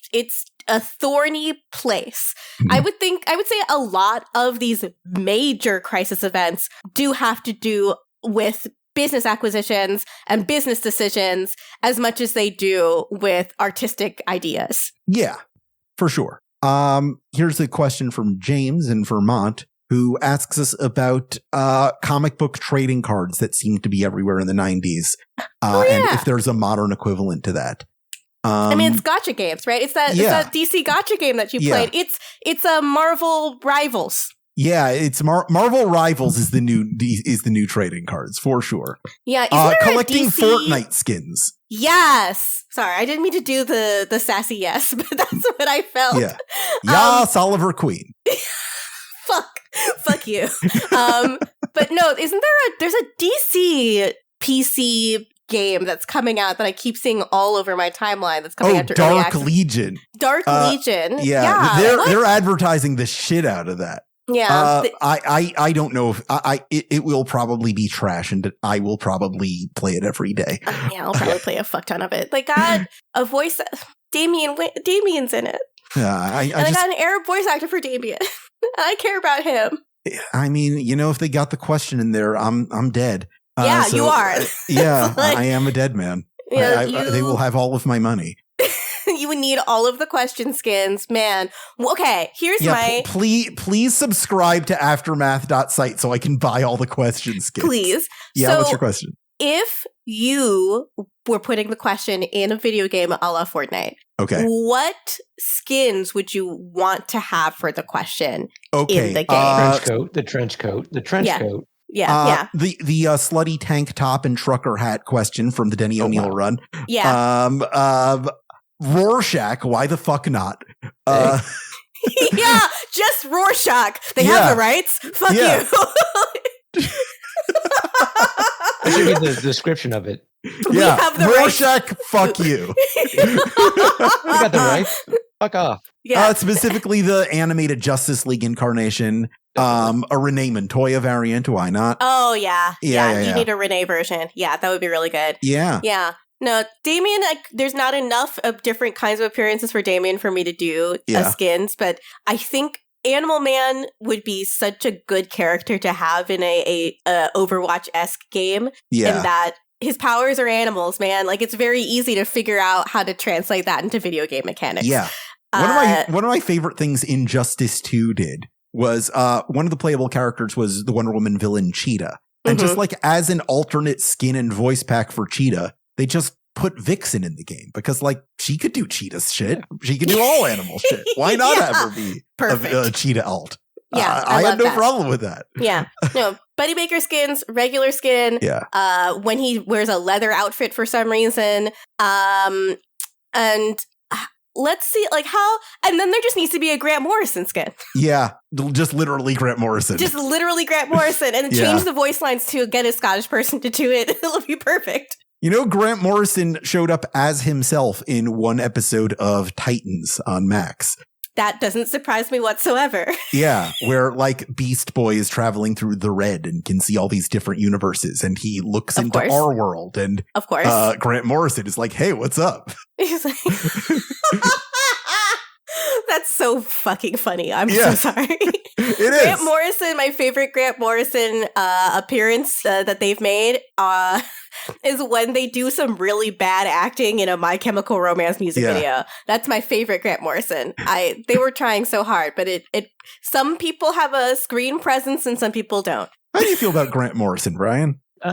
a thorny place. Mm-hmm. I would say a lot of these major crisis events do have to do with business acquisitions and business decisions as much as they do with artistic ideas. Yeah, for sure. Here's a question from James in Vermont, who asks us about comic book trading cards that seemed to be everywhere in the 90s. And if there's a modern equivalent to that. I mean, it's gacha games, right? It's that DC gacha game that you played. It's a Marvel Rivals. Yeah, it's Marvel Rivals is the new trading cards for sure. Yeah, collecting Fortnite skins. Yes. Sorry, I didn't mean to do the sassy yes, but that's what I felt. Yeah. Yes, Oliver Queen. Fuck you. But no, there's a DC PC game that's coming out that I keep seeing all over my timeline that's coming out to early access. Legion. Dark Legion. Yeah. They're advertising the shit out of that. Yeah. I don't know if it will probably be trash, and I will probably play it every day. Yeah, I'll probably play a fuck ton of it. Like, God, a voice, Damien's in it. I got an Arab voice actor for Damien. I care about him. I mean, if they got the question in there, I'm dead. Yeah, you are. Yeah, like, I am a dead man. Yeah, they will have all of my money. You would need all of the question skins, man. Okay, here's my... Please subscribe to aftermath.site so I can buy all the question skins. Please. Yeah, what's your question? If you were putting the question in a video game a la Fortnite, okay, what skins would you want to have for the question in the game? The trench coat. Yeah. The slutty tank top and trucker hat question from the Denny O'Neil run. Yeah. Rorschach, why the fuck not? Yeah, just Rorschach. They have the rights. Fuck you. That should be the description of it. Yeah, Rorschach, fuck you. You got the rights. Fuck off. Yeah. Specifically the animated Justice League incarnation. A Renee Montoya variant. Why not? Oh, yeah. You need a Renee version. Yeah, that would be really good. Yeah. Yeah. No, Damien, there's not enough of different kinds of appearances for Damien for me to do skins, but I think Animal Man would be such a good character to have in a Overwatch-esque game. Yeah. In that his powers are animals, man. Like, it's very easy to figure out how to translate that into video game mechanics. Yeah. One of my favorite things Injustice 2 did was one of the playable characters was the Wonder Woman villain Cheetah. And just like as an alternate skin and voice pack for Cheetah, they just put Vixen in the game because like she could do Cheetah shit. She could do all animal shit. Why not have her be a Cheetah alt? Yeah, I had no problem with that. Yeah. No, Buddy Baker skins, regular skin. Yeah. When he wears a leather outfit for some reason. And let's see, like how, and then there just needs to be a Grant Morrison skin. Yeah, just literally Grant Morrison. And then change the voice lines to get a Scottish person to do it. It'll be perfect. Grant Morrison showed up as himself in one episode of Titans on Max. That doesn't surprise me whatsoever. Yeah, where like Beast Boy is traveling through the red and can see all these different universes, and he looks into our world, and of course, Grant Morrison is like, "Hey, what's up?" He's like, "That's so fucking funny." I'm so sorry. It is. Grant Morrison, my favorite Grant Morrison appearance that they've made is when they do some really bad acting in a My Chemical Romance music video. That's my favorite Grant Morrison. They were trying so hard, but it some people have a screen presence and some people don't. How do you feel about Grant Morrison, Brian? It's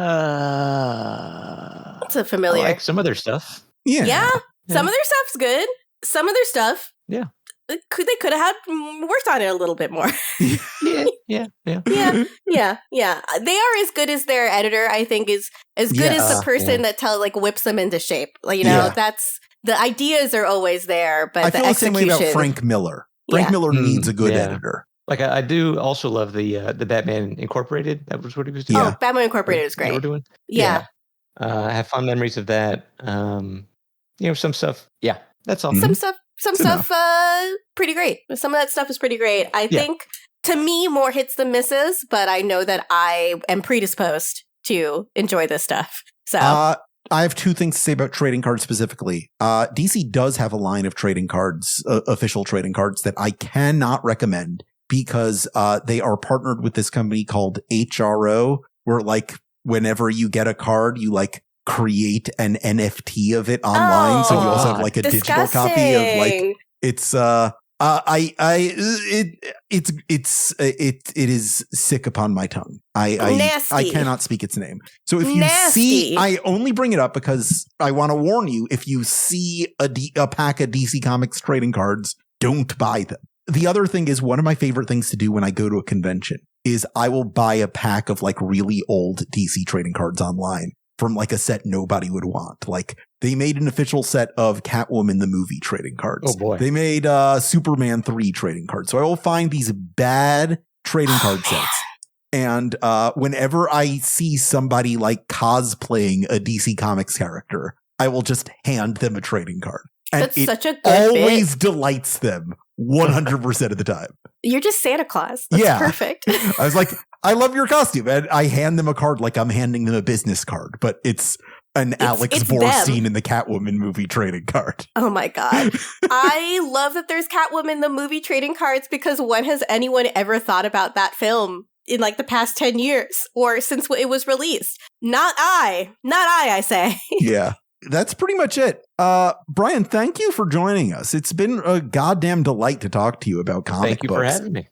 a familiar. I like some other stuff. Yeah. Some of their stuff's good. Some of their stuff. Yeah. They could have had worked on it a little bit more. Yeah. Yeah. They are as good as their editor, I think, is as good as the person that whips them into shape. That's the ideas are always there, but I feel the same way about Frank Miller. Frank Miller needs a good editor. Like I do also love the Batman Incorporated. That was what he was doing. Oh, Batman Incorporated is great. They were doing. Yeah. I have fond memories of that. Some stuff. Yeah, that's all. Some stuff, pretty great. Some of that stuff is pretty great. I think, to me, more hits than misses, but I know that I am predisposed to enjoy this stuff. So I have two things to say about trading cards specifically. DC does have a line of trading cards, official trading cards, that I cannot recommend because they are partnered with this company called HRO, where whenever you get a card, you create an NFT of it online. So you also have a digital copy of it's it is sick upon my tongue. I cannot speak its name. So if you see, I only bring it up because I want to warn you, if you see a pack of DC Comics trading cards, don't buy them. The other thing is, one of my favorite things to do when I go to a convention is I will buy a pack of really old DC trading cards online from a set nobody would want. They made an official set of Catwoman the movie trading cards. Oh boy. They made Superman 3 trading cards. So I will find these bad trading card sets. And whenever I see somebody cosplaying a DC Comics character, I will just hand them a trading card. And that's such a good always delights them 100% of the time. You're just Santa Claus. That's perfect. I was like, I love your costume. And I hand them a card like I'm handing them a business card, but it's Alex Borstein in the Catwoman movie trading card. Oh my God. I love that there's Catwoman the movie trading cards, because when has anyone ever thought about that film in the past 10 years or since it was released? Not I say. Yeah. That's pretty much it. Brian, thank you for joining us. It's been a goddamn delight to talk to you about comic books. Thank you for having me.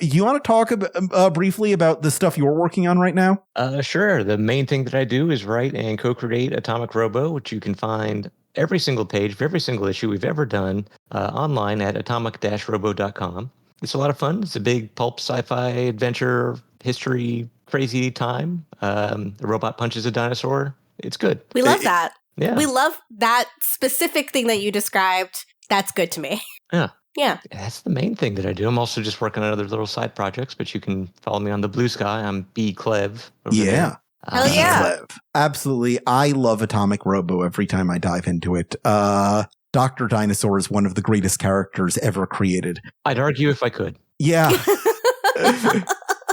You want to talk briefly about the stuff you're working on right now? Sure. The main thing that I do is write and co-create Atomic Robo, which you can find every single page of every single issue we've ever done online at atomic-robo.com. It's a lot of fun. It's a big pulp sci-fi adventure history crazy time. The robot punches a dinosaur. It's good. We love that. Yeah. We love that specific thing that you described. That's good to me. Yeah. Yeah. That's the main thing that I do. I'm also just working on other little side projects, but you can follow me on the Blue Sky. I'm B. Clev. Yeah. Hell yeah. Clev. Absolutely. I love Atomic Robo every time I dive into it. Dr. Dinosaur is one of the greatest characters ever created. I'd argue if I could. Yeah.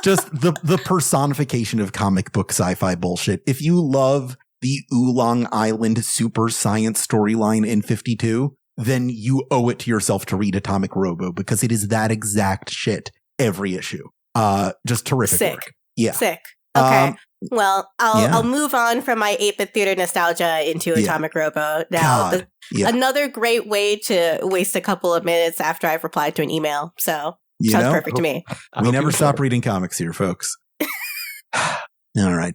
Just the personification of comic book sci-fi bullshit. If you love the Oolong Island super science storyline in 52, then you owe it to yourself to read Atomic Robo, because it is that exact shit every issue. Just terrific work. Yeah. Sick. Okay. Well, I'll move on from my 8-bit theater nostalgia into Atomic Robo now. Another great way to waste a couple of minutes after I've replied to an email. So sounds perfect to me. We never stop reading comics here, folks. All right.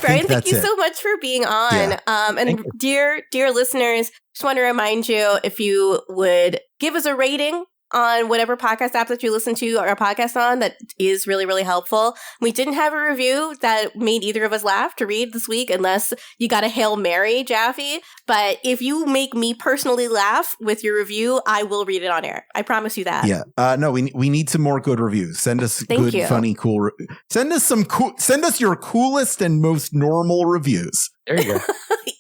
Brian, thank you so much for being on. Yeah. And dear listeners, just want to remind you, if you would give us a rating on whatever podcast app that you listen to our podcast on, that is really, really helpful. We didn't have a review that made either of us laugh to read this week, unless you got a Hail Mary, Jaffe. But if you make me personally laugh with your review, I will read it on air. I promise you that. Yeah. No, we need some more good reviews. Send us funny, cool. Send us your coolest and most normal reviews. There you go.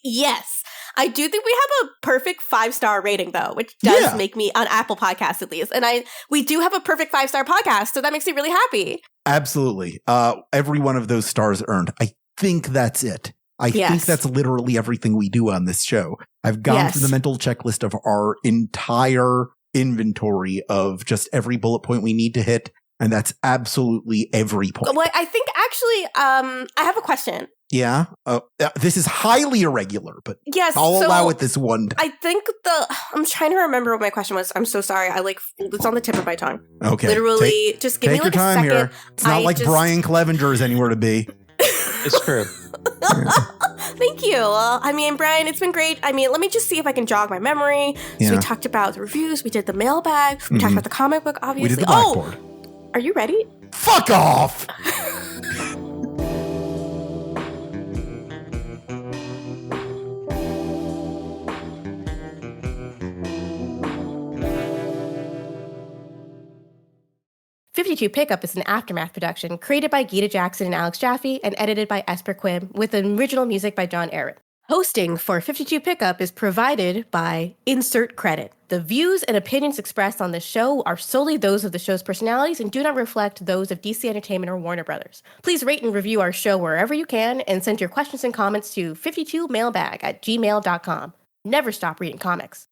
Yes. I do think we have a perfect 5-star rating, though, which does make me, on Apple Podcasts at least. And we do have a perfect 5-star podcast, so that makes me really happy. Absolutely. Every one of those stars earned. I think that's it. I think that's literally everything we do on this show. I've gone through the mental checklist of our entire inventory of just every bullet point we need to hit, and that's absolutely every point. Well, I think actually, I have a question. Yeah. This is highly irregular, but I'll allow it this one time. I think I'm trying to remember what my question was. I'm so sorry. It's on the tip of my tongue. Okay. Literally, just give me your time a second. Here. It's not Brian Clevinger is anywhere to be. It's true. Thank you. I mean, Brian, it's been great. I mean, let me just see if I can jog my memory. So we talked about the reviews. We did the mailbag. We talked about the comic book, obviously. We did the blackboard. Are you ready? Fuck off! "52 Pickup" is an Aftermath production created by Gita Jackson and Alex Jaffe and edited by Esper Quim, with original music by John Aaron. Hosting for 52 Pickup is provided by Insert Credit. The views and opinions expressed on this show are solely those of the show's personalities and do not reflect those of DC Entertainment or Warner Brothers. Please rate and review our show wherever you can and send your questions and comments to 52mailbag@gmail.com. Never stop reading comics.